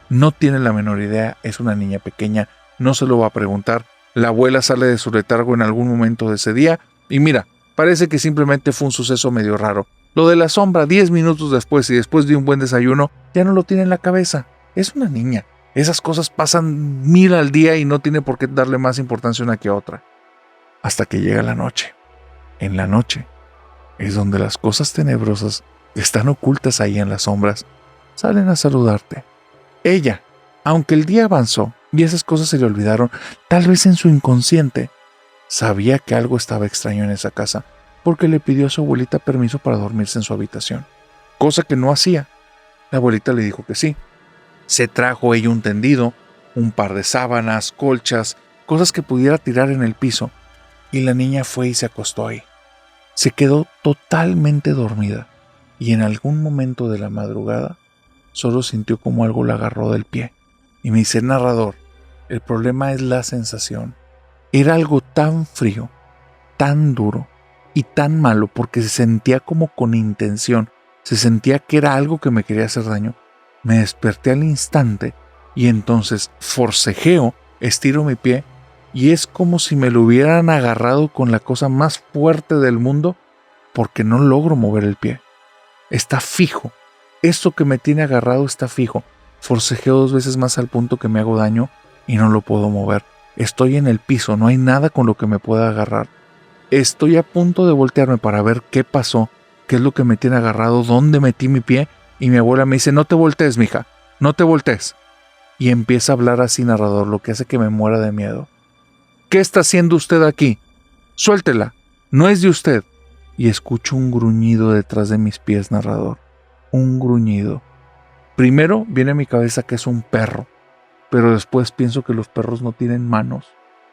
No tiene la menor idea, es una niña pequeña, no se lo va a preguntar. La abuela sale de su letargo en algún momento de ese día y mira, parece que simplemente fue un suceso medio raro. Lo de la sombra 10 minutos después y después de un buen desayuno ya no lo tiene en la cabeza. Es una niña. Esas cosas pasan 1000 al día y no tiene por qué darle más importancia una que otra. Hasta que llega la noche. En la noche es donde las cosas tenebrosas que están ocultas ahí en las sombras salen a saludarte. Ella, aunque el día avanzó y esas cosas se le olvidaron, tal vez en su inconsciente, sabía que algo estaba extraño en esa casa, porque le pidió a su abuelita permiso para dormirse en su habitación, cosa que no hacía. La abuelita le dijo que sí. Se trajo ella un tendido, un par de sábanas, colchas, cosas que pudiera tirar en el piso, y la niña fue y se acostó ahí. Se quedó totalmente dormida, y en algún momento de la madrugada solo sintió como algo la agarró del pie. Y me dice el narrador, el problema es la sensación. Era algo tan frío, tan duro y tan malo porque se sentía como con intención. Se sentía que era algo que me quería hacer daño. Me desperté al instante y entonces forcejeo, estiro mi pie y es como si me lo hubieran agarrado con la cosa más fuerte del mundo porque no logro mover el pie. Está fijo. Esto que me tiene agarrado está fijo. Forcejeo 2 veces más al punto que me hago daño y no lo puedo mover. Estoy en el piso, no hay nada con lo que me pueda agarrar. Estoy a punto de voltearme para ver qué pasó, qué es lo que me tiene agarrado, dónde metí mi pie, y mi abuela me dice: no te voltees, mija, no te voltees. Y empieza a hablar así, narrador, lo que hace que me muera de miedo. ¿Qué está haciendo usted aquí? Suéltela, no es de usted. Y escucho un gruñido detrás de mis pies, narrador. Un gruñido. Primero viene a mi cabeza que es un perro, pero después pienso que los perros no tienen manos.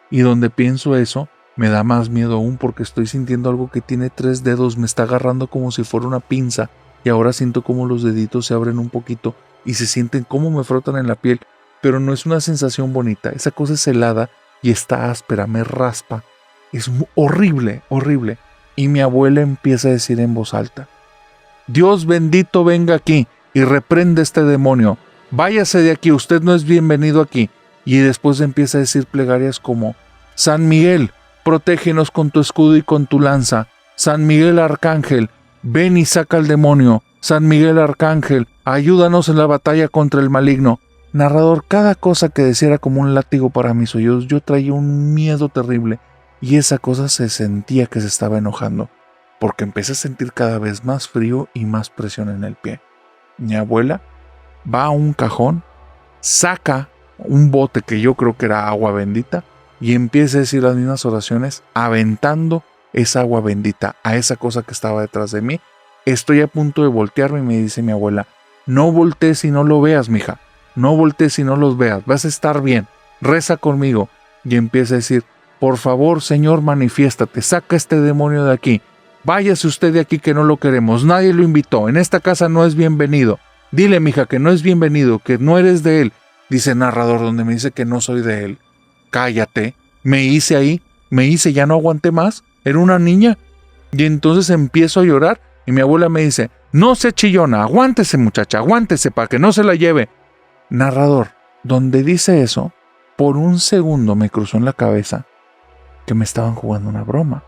Y donde pienso eso, me da más miedo aún porque estoy sintiendo algo que tiene 3 dedos, me está agarrando como si fuera una pinza y ahora siento como los deditos se abren un poquito y se sienten como me frotan en la piel, pero no es una sensación bonita, esa cosa es helada y está áspera, me raspa. Es horrible, horrible. Y mi abuela empieza a decir en voz alta: Dios bendito venga aquí y reprende este demonio. Váyase de aquí, usted no es bienvenido aquí. Y después empieza a decir plegarias como: San Miguel, protégenos con tu escudo y con tu lanza. San Miguel Arcángel, ven y saca al demonio. San Miguel Arcángel, ayúdanos en la batalla contra el maligno. Narrador, cada cosa que decía era como un látigo para mis oídos. Yo traía un miedo terrible y esa cosa se sentía que se estaba enojando, porque empecé a sentir cada vez más frío y más presión en el pie. Mi abuela va a un cajón, saca un bote que yo creo que era agua bendita y empieza a decir las mismas oraciones aventando esa agua bendita a esa cosa que estaba detrás de mí. Estoy a punto de voltearme y me dice mi abuela, no voltees y no lo veas, mija, no voltees y no los veas, vas a estar bien, reza conmigo. Y empieza a decir, por favor, Señor, manifiéstate, saca este demonio de aquí, váyase usted de aquí que no lo queremos, nadie lo invitó, en esta casa no es bienvenido, dile, mija, que no es bienvenido, que no eres de él. Dice el narrador donde me dice que no soy de él. Cállate, me hice ahí, ya no aguanté más, era una niña. Y entonces empiezo a llorar y mi abuela me dice, no se chillona, aguántese muchacha, aguántese para que no se la lleve. Narrador, donde dice eso, por un segundo me cruzó en la cabeza que me estaban jugando una broma,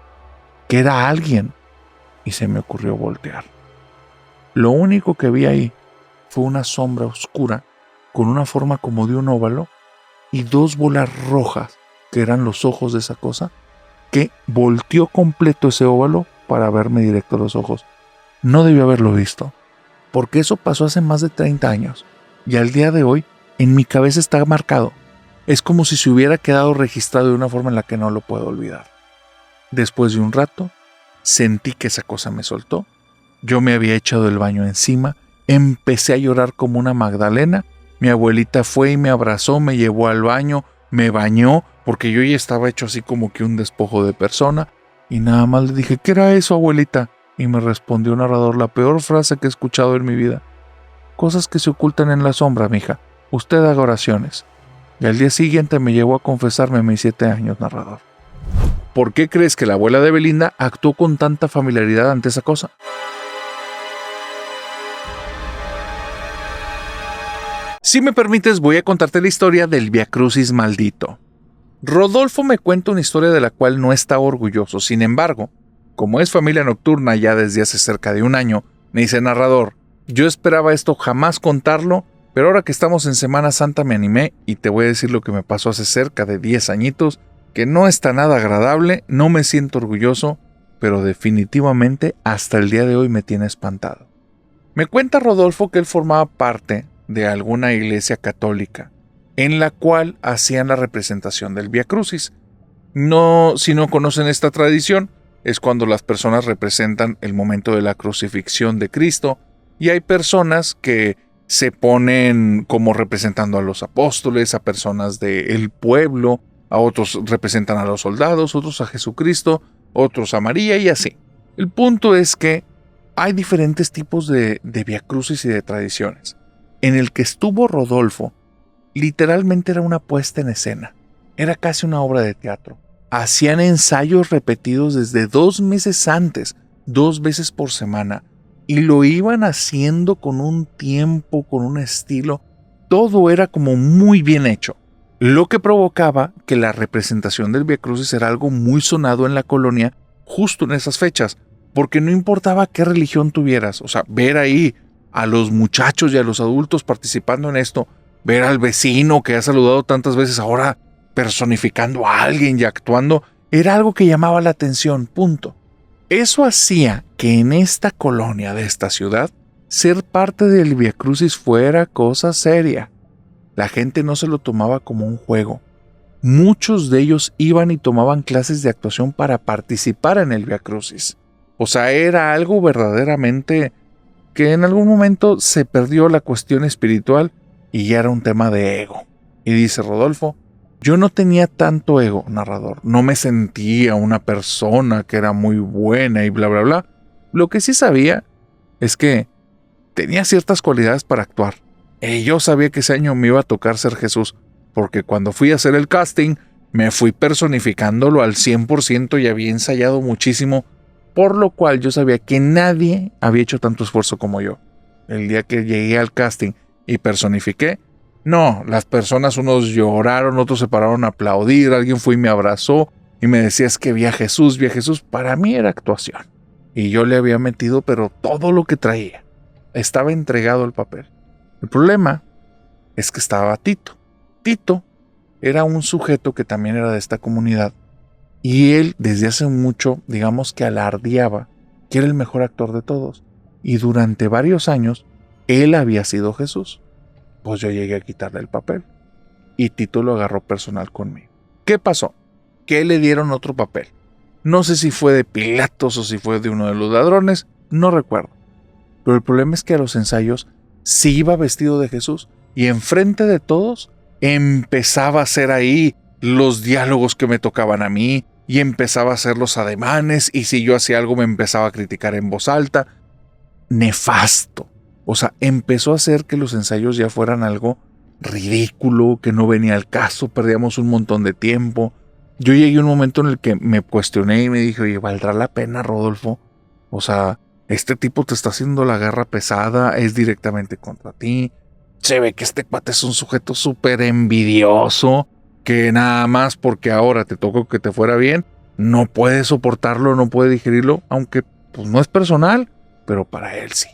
que era alguien, y se me ocurrió voltear. Lo único que vi ahí fue una sombra oscura con una forma como de un óvalo y dos bolas rojas, que eran los ojos de esa cosa, que volteó completo ese óvalo para verme directo a los ojos. No debió haberlo visto, porque eso pasó hace más de 30 años, y al día de hoy en mi cabeza está marcado. Es como si se hubiera quedado registrado de una forma en la que no lo puedo olvidar. Después de un rato, sentí que esa cosa me soltó. Yo me había echado el baño encima, empecé a llorar como una Magdalena. Mi abuelita fue y me abrazó, me llevó al baño, me bañó, porque yo ya estaba hecho así como que un despojo de persona. Y nada más le dije, ¿qué era eso, abuelita? Y me respondió el narrador la peor frase que he escuchado en mi vida. Cosas que se ocultan en la sombra, mija. Usted haga oraciones. Y al día siguiente me llevó a confesarme a mis 7 años, narrador. ¿Por qué crees que la abuela de Belinda actuó con tanta familiaridad ante esa cosa? Si me permites, voy a contarte la historia del Viacrucis maldito. Rodolfo me cuenta una historia de la cual no está orgulloso. Sin embargo, como es familia nocturna ya desde hace cerca de un año, me dice narrador, yo esperaba esto jamás contarlo, pero ahora que estamos en Semana Santa me animé y te voy a decir lo que me pasó hace cerca de 10 añitos, que no está nada agradable, no me siento orgulloso, pero definitivamente hasta el día de hoy me tiene espantado. Me cuenta Rodolfo que él formaba parte de alguna iglesia católica, en la cual hacían la representación del Vía Crucis. No, si no conocen esta tradición, es cuando las personas representan el momento de la crucifixión de Cristo, y hay personas que se ponen como representando a los apóstoles, a personas del pueblo, a otros representan a los soldados, otros a Jesucristo, otros a María y así. El punto es que hay diferentes tipos de viacrucis y de tradiciones. En el que estuvo Rodolfo, literalmente era una puesta en escena. Era casi una obra de teatro. Hacían ensayos repetidos desde 2 meses antes, 2 veces por semana. Y lo iban haciendo con un tiempo, con un estilo. Todo era como muy bien hecho. Lo que provocaba que la representación del Viacrucis era algo muy sonado en la colonia justo en esas fechas. Porque no importaba qué religión tuvieras. O sea, ver ahí a los muchachos y a los adultos participando en esto. Ver al vecino que ha saludado tantas veces ahora personificando a alguien y actuando. Era algo que llamaba la atención, punto. Eso hacía que en esta colonia de esta ciudad, ser parte del Viacrucis fuera cosa seria. La gente no se lo tomaba como un juego. Muchos de ellos iban y tomaban clases de actuación para participar en el Viacrucis. O sea, era algo verdaderamente que en algún momento se perdió la cuestión espiritual y ya era un tema de ego. Y dice Rodolfo, yo no tenía tanto ego, narrador. No me sentía una persona que era muy buena y bla, bla, bla. Lo que sí sabía es que tenía ciertas cualidades para actuar. Y yo sabía que ese año me iba a tocar ser Jesús, porque cuando fui a hacer el casting, me fui personificándolo al 100% y había ensayado muchísimo, por lo cual yo sabía que nadie había hecho tanto esfuerzo como yo. El día que llegué al casting y personifiqué, no, las personas, unos lloraron, otros se pararon a aplaudir, alguien fue y me abrazó y me decía, es que vi a Jesús. Para mí era actuación. Y yo le había metido, pero todo lo que traía. Estaba entregado el papel. El problema es que estaba Tito. Tito era un sujeto que también era de esta comunidad. Y él, desde hace mucho, digamos que alardeaba que era el mejor actor de todos. Y durante varios años, él había sido Jesús. Pues yo llegué a quitarle el papel y Tito lo agarró personal conmigo. ¿Qué pasó? Que le dieron otro papel. No sé si fue de Pilatos o si fue de uno de los ladrones, no recuerdo. Pero el problema es que a los ensayos sí iba vestido de Jesús y enfrente de todos empezaba a hacer ahí los diálogos que me tocaban a mí y empezaba a hacer los ademanes, y si yo hacía algo me empezaba a criticar en voz alta. Nefasto. O sea, empezó a hacer que los ensayos ya fueran algo ridículo, que no venía al caso, perdíamos un montón de tiempo. Yo llegué a un momento en el que me cuestioné y me dije, oye, ¿valdrá la pena, Rodolfo? O sea, este tipo te está haciendo la guerra pesada, es directamente contra ti. Se ve que este cuate es un sujeto súper envidioso, que nada más porque ahora te tocó que te fuera bien, no puede soportarlo, no puede digerirlo, aunque pues no es personal, pero para él sí.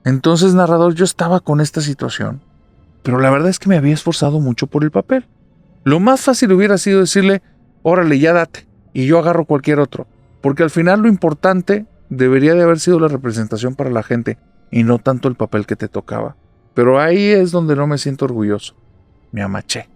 Entonces, narrador, yo estaba con esta situación, pero la verdad es que me había esforzado mucho por el papel. Lo más fácil hubiera sido decirle, órale, ya date, y yo agarro cualquier otro, porque al final lo importante debería de haber sido la representación para la gente, y no tanto el papel que te tocaba. Pero ahí es donde no me siento orgulloso. Me amaché.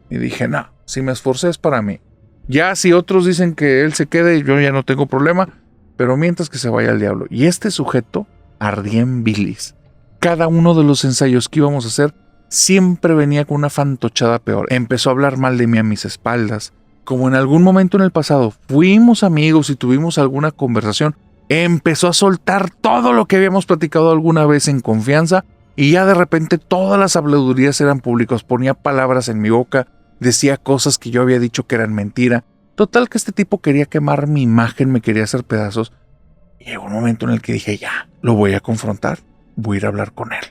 Y dije, no, si me esforcé es para mí. Ya si otros dicen que él se quede, yo ya no tengo problema, pero mientras que se vaya al diablo. Y este sujeto ardía en bilis. Cada uno de los ensayos que íbamos a hacer siempre venía con una fantochada peor. Empezó a hablar mal de mí a mis espaldas. Como en algún momento en el pasado fuimos amigos y tuvimos alguna conversación, empezó a soltar todo lo que habíamos platicado alguna vez en confianza, y ya de repente todas las habladurías eran públicas. Ponía palabras en mi boca, decía cosas que yo había dicho que eran mentira. Total que este tipo quería quemar mi imagen, me quería hacer pedazos. Y llegó un momento en el que dije, ya, lo voy a confrontar, voy a ir a hablar con él.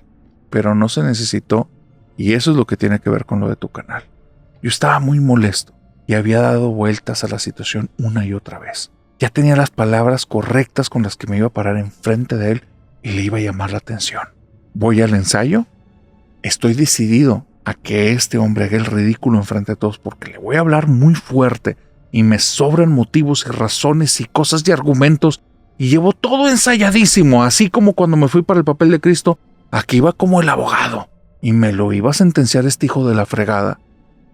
Pero no se necesitó, y eso es lo que tiene que ver con lo de tu canal. Yo estaba muy molesto y había dado vueltas a la situación una y otra vez. Ya tenía las palabras correctas con las que me iba a parar enfrente de él y le iba a llamar la atención. Voy al ensayo, estoy decidido a que este hombre haga el ridículo enfrente de todos, porque le voy a hablar muy fuerte y me sobran motivos y razones y cosas y argumentos, y llevo todo ensayadísimo, así como cuando me fui para el papel de Cristo. Aquí iba como el abogado y me lo iba a sentenciar este hijo de la fregada.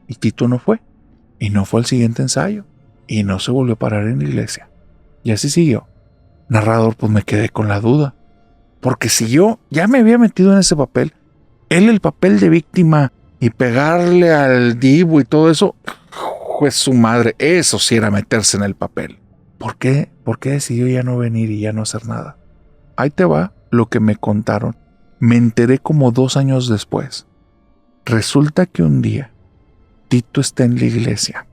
Y Tito no fue, y no fue al siguiente ensayo, y no se volvió a parar en la iglesia. Y así siguió. Narrador, pues me quedé con la duda, porque si yo ya me había metido en ese papel, él el papel de víctima y pegarle al divo y todo eso, pues su madre, eso sí era meterse en el papel. ¿Por qué? ¿Por qué decidió ya no venir y ya no hacer nada? Ahí te va lo que me contaron. Me enteré como 2 años después. Resulta que un día Tito está en la iglesia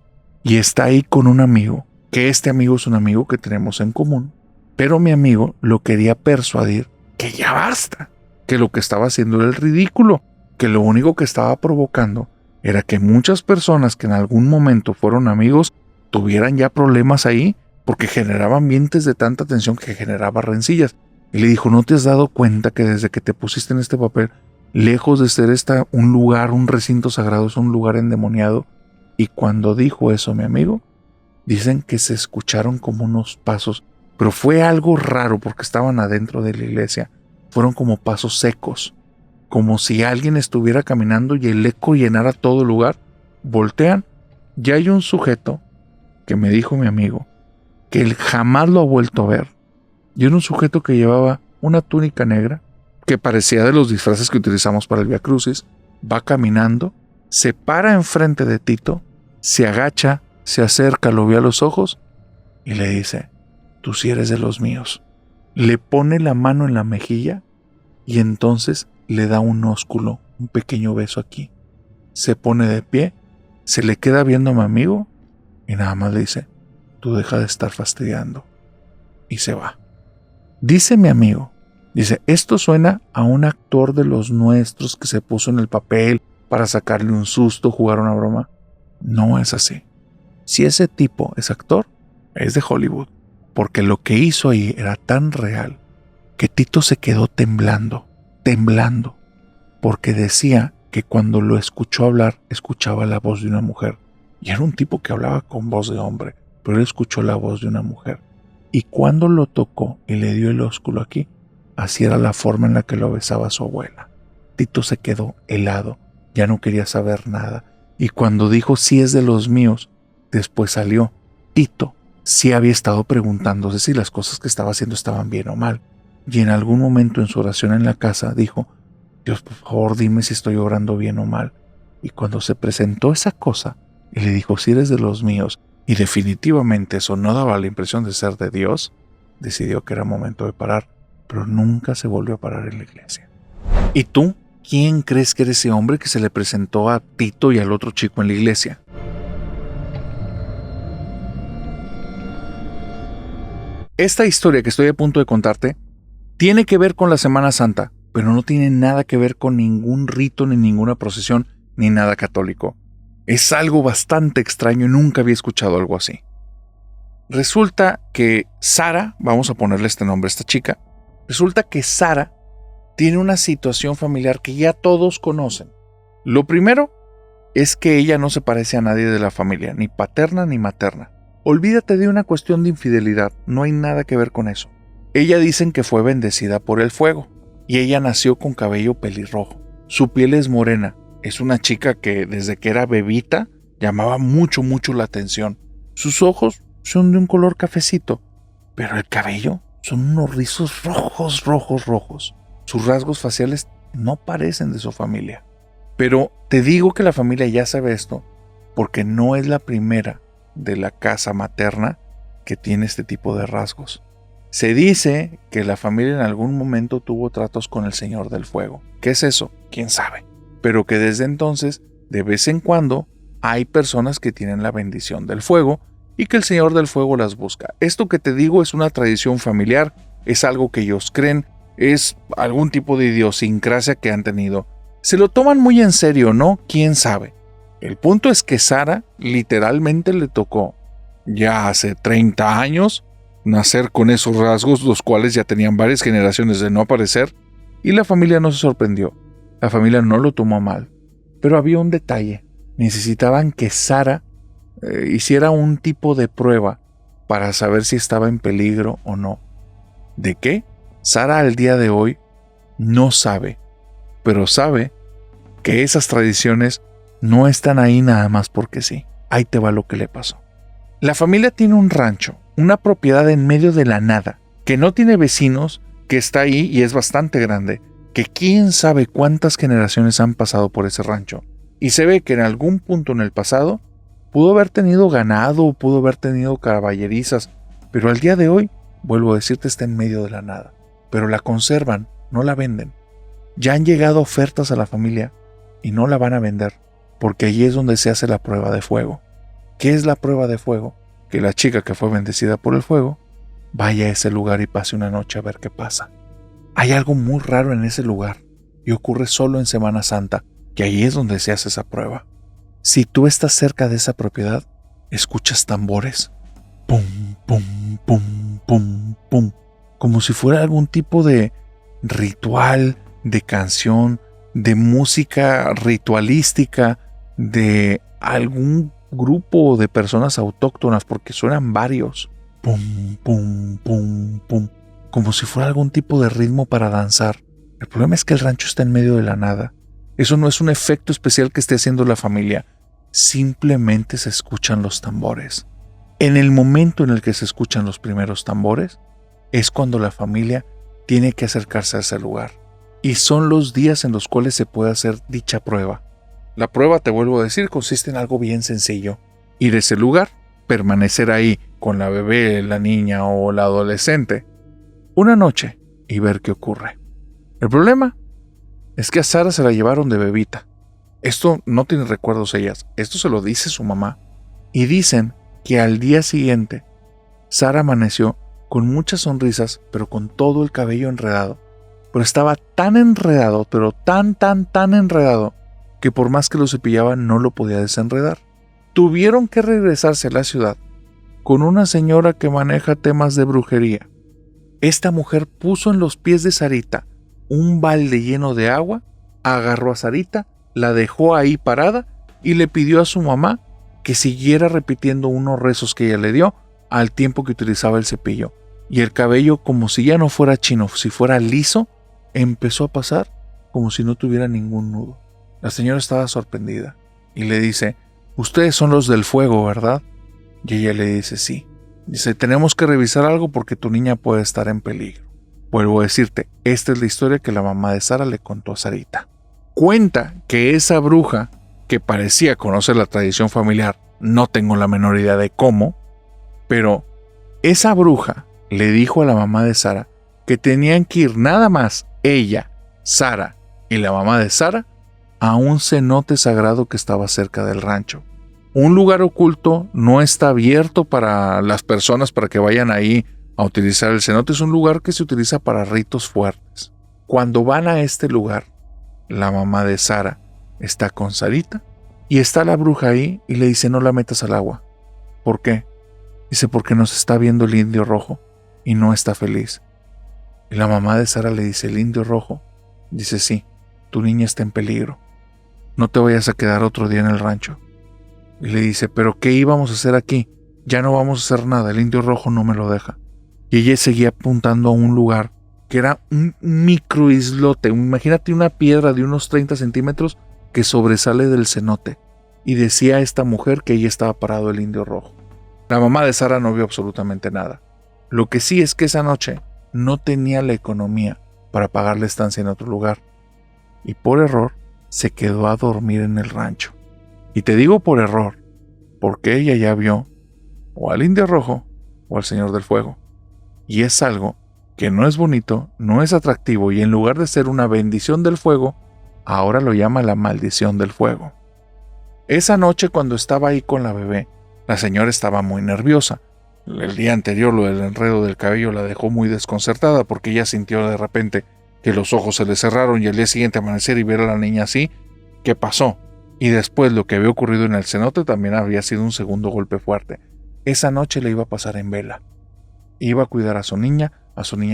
y está ahí con un amigo, que este amigo es un amigo que tenemos en común, pero mi amigo lo quería persuadir que ya basta, que lo que estaba haciendo era el ridículo, que lo único que estaba provocando era que muchas personas que en algún momento fueron amigos tuvieran ya problemas ahí, porque generaba ambientes de tanta tensión que generaba rencillas. Y le dijo, ¿no te has dado cuenta que desde que te pusiste en este papel, lejos de ser un lugar, un recinto sagrado, es un lugar endemoniado? Y cuando dijo eso mi amigo, dicen que se escucharon como unos pasos, pero fue algo raro porque estaban adentro de la iglesia. Fueron como pasos secos, como si alguien estuviera caminando y el eco llenara todo el lugar. Voltean, ya hay un sujeto que me dijo mi amigo que él jamás lo ha vuelto a ver. Y era un sujeto que llevaba una túnica negra, que parecía de los disfraces que utilizamos para el Vía Crucis. Va caminando, se para enfrente de Tito, se agacha, se acerca, lo ve a los ojos y le dice, tú sí eres de los míos. Le pone la mano en la mejilla y entonces le da un ósculo, un pequeño beso aquí. Se pone de pie, se le queda viendo a mi amigo y nada más le dice, tú deja de estar fastidiando. Y se va. Dice mi amigo, dice, esto suena a un actor de los nuestros que se puso en el papel para sacarle un susto, jugar una broma. No es así. Si ese tipo es actor, es de Hollywood, porque lo que hizo ahí era tan real que Tito se quedó temblando, porque decía que cuando lo escuchó hablar, escuchaba la voz de una mujer. Y era un tipo que hablaba con voz de hombre, pero él escuchó la voz de una mujer. Y cuando lo tocó y le dio el ósculo aquí, así era la forma en la que lo besaba su abuela. Tito se quedó helado, ya no quería saber nada. Y cuando dijo sí es de los míos, después salió. Tito sí había estado preguntándose si las cosas que estaba haciendo estaban bien o mal. Y en algún momento en su oración en la casa dijo, Dios, por favor, dime si estoy orando bien o mal. Y cuando se presentó esa cosa y le dijo, si eres de los míos, y definitivamente eso no daba la impresión de ser de Dios, decidió que era momento de parar, pero nunca se volvió a parar en la iglesia. ¿Y tú? ¿Quién crees que era ese hombre que se le presentó a Tito y al otro chico en la iglesia? Esta historia que estoy a punto de contarte tiene que ver con la Semana Santa, pero no tiene nada que ver con ningún rito, ni ninguna procesión, ni nada católico. Es algo bastante extraño y nunca había escuchado algo así. Resulta que Sara, vamos a ponerle este nombre a esta chica, resulta que Sara tiene una situación familiar que ya todos conocen. Lo primero es que ella no se parece a nadie de la familia, ni paterna ni materna. Olvídate de una cuestión de infidelidad, no hay nada que ver con eso. Ella dicen que fue bendecida por el fuego, y ella nació con cabello pelirrojo. Su piel es morena, es una chica que desde que era bebita llamaba mucho la atención. Sus ojos son de un color cafecito, pero el cabello son unos rizos rojos. Sus rasgos faciales no parecen de su familia. Pero te digo que la familia ya sabe esto porque no es la primera de la casa materna que tiene este tipo de rasgos. Se dice que la familia en algún momento tuvo tratos con el Señor del Fuego. ¿Qué es eso? ¿Quién sabe? Pero que desde entonces, de vez en cuando, hay personas que tienen la bendición del fuego y que el Señor del Fuego las busca. Esto que te digo es una tradición familiar, es algo que ellos creen, es algún tipo de idiosincrasia que han tenido. Se lo toman muy en serio, ¿no? ¿Quién sabe? El punto es que Sara literalmente le tocó, ya hace 30 años, nacer con esos rasgos, los cuales ya tenían varias generaciones de no aparecer, y la familia no se sorprendió. La familia no lo tomó mal. Pero había un detalle. Necesitaban que Sara hiciera un tipo de prueba para saber si estaba en peligro o no. ¿De qué? Sara al día de hoy no sabe, pero sabe que esas tradiciones no están ahí nada más porque sí. Ahí te va lo que le pasó. La familia tiene un rancho, una propiedad en medio de la nada, que no tiene vecinos, que está ahí y es bastante grande, que quién sabe cuántas generaciones han pasado por ese rancho. Y se ve que en algún punto en el pasado pudo haber tenido ganado, pudo haber tenido caballerizas, pero al día de hoy, vuelvo a decirte, está en medio de la nada. Pero la conservan, no la venden. Ya han llegado ofertas a la familia y no la van a vender, porque allí es donde se hace la prueba de fuego. ¿Qué es la prueba de fuego? Que la chica que fue bendecida por el fuego vaya a ese lugar y pase una noche a ver qué pasa. Hay algo muy raro en ese lugar y ocurre solo en Semana Santa, que ahí es donde se hace esa prueba. Si tú estás cerca de esa propiedad, escuchas tambores. Pum, pum, pum, pum, pum. Como si fuera algún tipo de ritual, de canción, de música ritualística, de algún grupo de personas autóctonas, porque suenan varios. Pum, pum, pum, pum. Como si fuera algún tipo de ritmo para danzar. El problema es que el rancho está en medio de la nada. Eso no es un efecto especial que esté haciendo la familia. Simplemente se escuchan los tambores. En el momento en el que se escuchan los primeros tambores, es cuando la familia tiene que acercarse a ese lugar. Y son los días en los cuales se puede hacer dicha prueba. La prueba, te vuelvo a decir, consiste en algo bien sencillo. Ir a ese lugar, permanecer ahí con la bebé, la niña o la adolescente una noche y ver qué ocurre. El problema es que a Sara se la llevaron de bebita. Esto no tiene recuerdos ellas, esto se lo dice su mamá. Y dicen que al día siguiente, Sara amaneció con muchas sonrisas, pero con todo el cabello enredado. Pero estaba tan enredado, pero tan enredado, que por más que lo cepillaban no lo podía desenredar. Tuvieron que regresarse a la ciudad con una señora que maneja temas de brujería. Esta mujer puso en los pies de Sarita un balde lleno de agua, agarró a Sarita, la dejó ahí parada y le pidió a su mamá que siguiera repitiendo unos rezos que ella le dio al tiempo que utilizaba el cepillo. Y el cabello, como si ya no fuera chino, si fuera liso, empezó a pasar como si no tuviera ningún nudo. La señora estaba sorprendida y le dice: ustedes son los del fuego, ¿verdad? Y ella le dice: sí. Dice: tenemos que revisar algo porque tu niña puede estar en peligro. Vuelvo a decirte, esta es la historia que la mamá de Sara le contó a Sarita. Cuenta que esa bruja, que parecía conocer la tradición familiar, no tengo la menor idea de cómo, pero esa bruja le dijo a la mamá de Sara que tenían que ir nada más ella, Sara y la mamá de Sara a un cenote sagrado que estaba cerca del rancho. Un lugar oculto, no está abierto para las personas para que vayan ahí a utilizar el cenote. Es un lugar que se utiliza para ritos fuertes. Cuando van a este lugar, la mamá de Sara está con Sarita y está la bruja ahí y le dice: no la metas al agua. ¿Por qué? Dice: porque nos está viendo el indio rojo y no está feliz. Y la mamá de Sara le dice: ¿el indio rojo? Dice: sí, tu niña está en peligro. No te vayas a quedar otro día en el rancho. Y le dice: ¿pero qué íbamos a hacer aquí? Ya no vamos a hacer nada, el indio rojo no me lo deja. Y ella seguía apuntando a un lugar que era un micro islote. Imagínate una piedra de unos 30 centímetros que sobresale del cenote. Y decía a esta mujer que ahí estaba parado el indio rojo. La mamá de Sara no vio absolutamente nada. Lo que sí es que esa noche no tenía la economía para pagar la estancia en otro lugar. Y por error se quedó a dormir en el rancho. Y te digo por error, porque ella ya vio o al indio rojo o al señor del fuego. Y es algo que no es bonito, no es atractivo, y en lugar de ser una bendición del fuego, ahora lo llama la maldición del fuego. Esa noche, cuando estaba ahí con la bebé, la señora estaba muy nerviosa. El día anterior lo del enredo del cabello la dejó muy desconcertada porque ella sintió de repente que los ojos se le cerraron, y al día siguiente amanecer y ver a la niña así, ¿qué pasó? Y después lo que había ocurrido en el cenote también había sido un segundo golpe fuerte. Esa noche le iba a pasar en vela. Iba a cuidar a su niña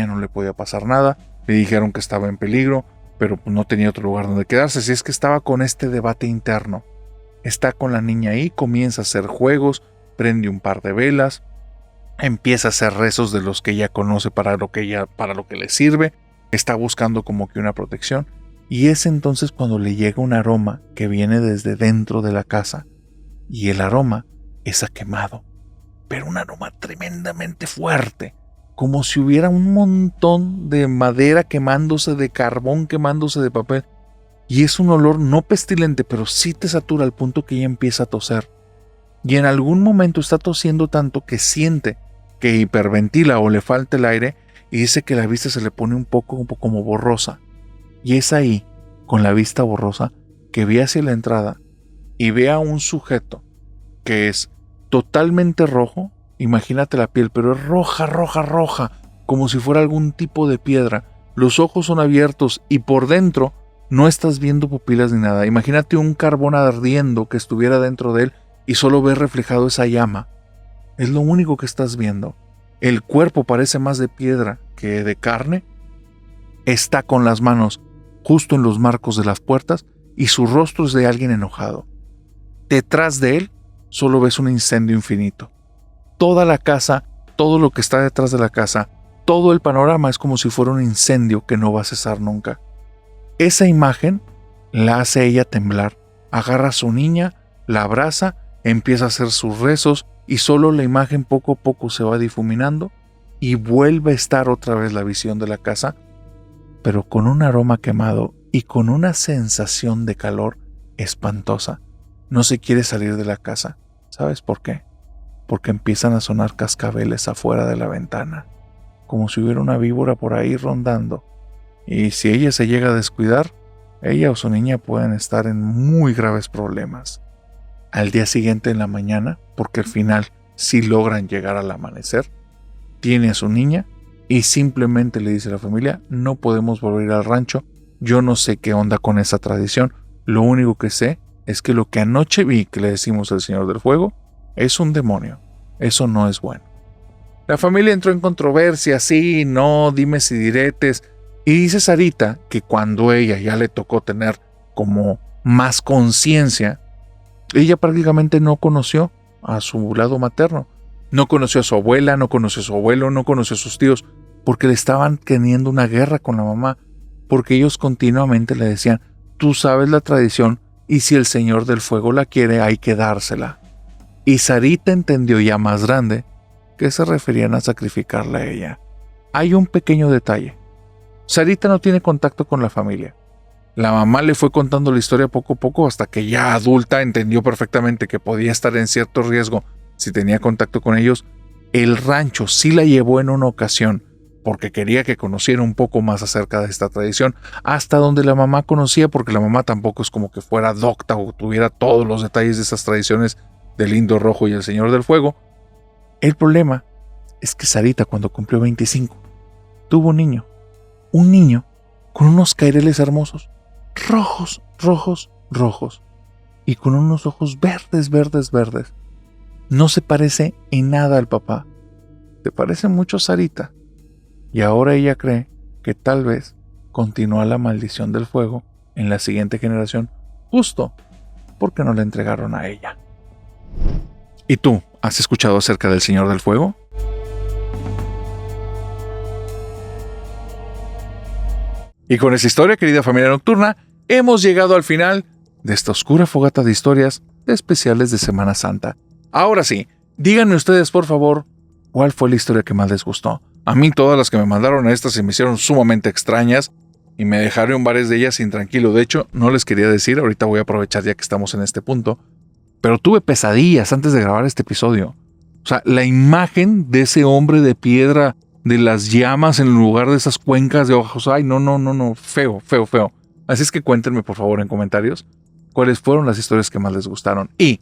no le podía pasar nada, le dijeron que estaba en peligro, pero no tenía otro lugar donde quedarse, así es que estaba con este debate interno. Está con la niña ahí, comienza a hacer juegos, prende un par de velas, empieza a hacer rezos de los que ella conoce para lo que le sirve, está buscando como que una protección, y es entonces cuando le llega un aroma que viene desde dentro de la casa, y el aroma es a quemado, pero un aroma tremendamente fuerte, como si hubiera un montón de madera quemándose, de carbón quemándose, de papel, y es un olor no pestilente, pero sí te satura al punto que ella empieza a toser. Y en algún momento está tosiendo tanto que siente que hiperventila o le falta el aire, y dice que la vista se le pone un poco como borrosa. Y es ahí, con la vista borrosa, que ve hacia la entrada y ve a un sujeto que es totalmente rojo. Imagínate la piel, pero es roja, como si fuera algún tipo de piedra. Los ojos son abiertos y por dentro no estás viendo pupilas ni nada. Imagínate un carbón ardiendo que estuviera dentro de él y solo ves reflejado esa llama. Es lo único que estás viendo. El cuerpo parece más de piedra que de carne. Está con las manos justo en los marcos de las puertas y su rostro es de alguien enojado. Detrás de él solo ves un incendio infinito. Toda la casa, todo lo que está detrás de la casa, todo el panorama es como si fuera un incendio que no va a cesar nunca. Esa imagen la hace ella temblar. Agarra a su niña, la abraza, empieza a hacer sus rezos y solo la imagen poco a poco se va difuminando y vuelve a estar otra vez la visión de la casa, pero con un aroma quemado y con una sensación de calor espantosa. No se quiere salir de la casa. ¿Sabes por qué? Porque empiezan a sonar cascabeles afuera de la ventana, como si hubiera una víbora por ahí rondando. Y si ella se llega a descuidar, ella o su niña pueden estar en muy graves problemas. Al día siguiente en la mañana, porque al final sí logran llegar al amanecer, tiene a su niña y simplemente le dice a la familia: no podemos volver al rancho, yo no sé qué onda con esa tradición, lo único que sé es que lo que anoche vi que le decimos al Señor del Fuego es un demonio, eso no es bueno. La familia entró en controversia, sí, no, dimes y diretes, y dice Sarita que cuando ella ya le tocó tener como más conciencia, ella prácticamente no conoció a su lado materno. No conoció a su abuela, no conoció a su abuelo, no conoció a sus tíos, porque le estaban teniendo una guerra con la mamá. porque ellos continuamente le decían, tú sabes la tradición y si el Señor del Fuego la quiere hay que dársela. Y Sarita entendió ya más grande que se referían a sacrificarla a ella. Hay un pequeño detalle. Sarita no tiene contacto con la familia. La mamá le fue contando la historia poco a poco hasta que ya adulta entendió perfectamente que podía estar en cierto riesgo si tenía contacto con ellos. El rancho sí la llevó en una ocasión porque quería que conociera un poco más acerca de esta tradición, hasta donde la mamá conocía, porque la mamá tampoco es como que fuera docta o tuviera todos los detalles de esas tradiciones del Indio Rojo y el Señor del Fuego. El problema es que Sarita, cuando cumplió 25, tuvo un niño con unos caireles hermosos, rojos, rojos, rojos, y con unos ojos verdes, verdes, verdes. No se parece en nada al papá. Se parece mucho a Sarita. Y ahora ella cree que tal vez continúa la maldición del fuego en la siguiente generación, justo porque no la entregaron a ella. ¿Y tú, has escuchado acerca del Señor del Fuego? Y con esa historia, querida familia nocturna, hemos llegado al final de esta oscura fogata de historias especiales de Semana Santa. Ahora sí, díganme ustedes, por favor, ¿cuál fue la historia que más les gustó? A mí todas las que me mandaron a estas se me hicieron sumamente extrañas y me dejaron varias de ellas intranquilo. De hecho, no les quería decir, ahorita voy a aprovechar ya que estamos en este punto, pero tuve pesadillas antes de grabar este episodio. O sea, la imagen de ese hombre de piedra, de las llamas en lugar de esas cuencas de ojos, ay, no, feo, feo, feo. Así es que cuéntenme por favor en comentarios cuáles fueron las historias que más les gustaron. Y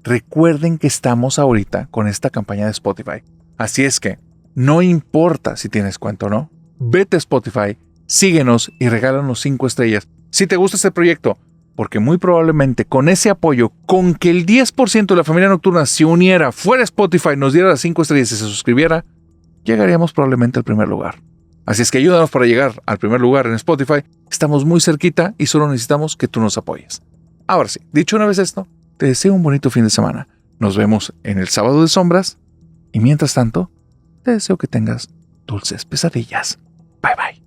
recuerden que estamos ahorita con esta campaña de Spotify. Así es que no importa si tienes cuenta o no, vete a Spotify, síguenos y regálanos 5 estrellas. Si te gusta este proyecto, porque muy probablemente con ese apoyo, con que el 10% de la familia nocturna se uniera, fuera Spotify, nos diera las 5 estrellas y se suscribiera, llegaríamos probablemente al primer lugar. Así es que ayúdanos para llegar al primer lugar en Spotify. Estamos muy cerquita y solo necesitamos que tú nos apoyes. Ahora sí, dicho una vez esto, te deseo un bonito fin de semana. Nos vemos en el Sábado de Sombras y mientras tanto, te deseo que tengas dulces pesadillas. Bye bye.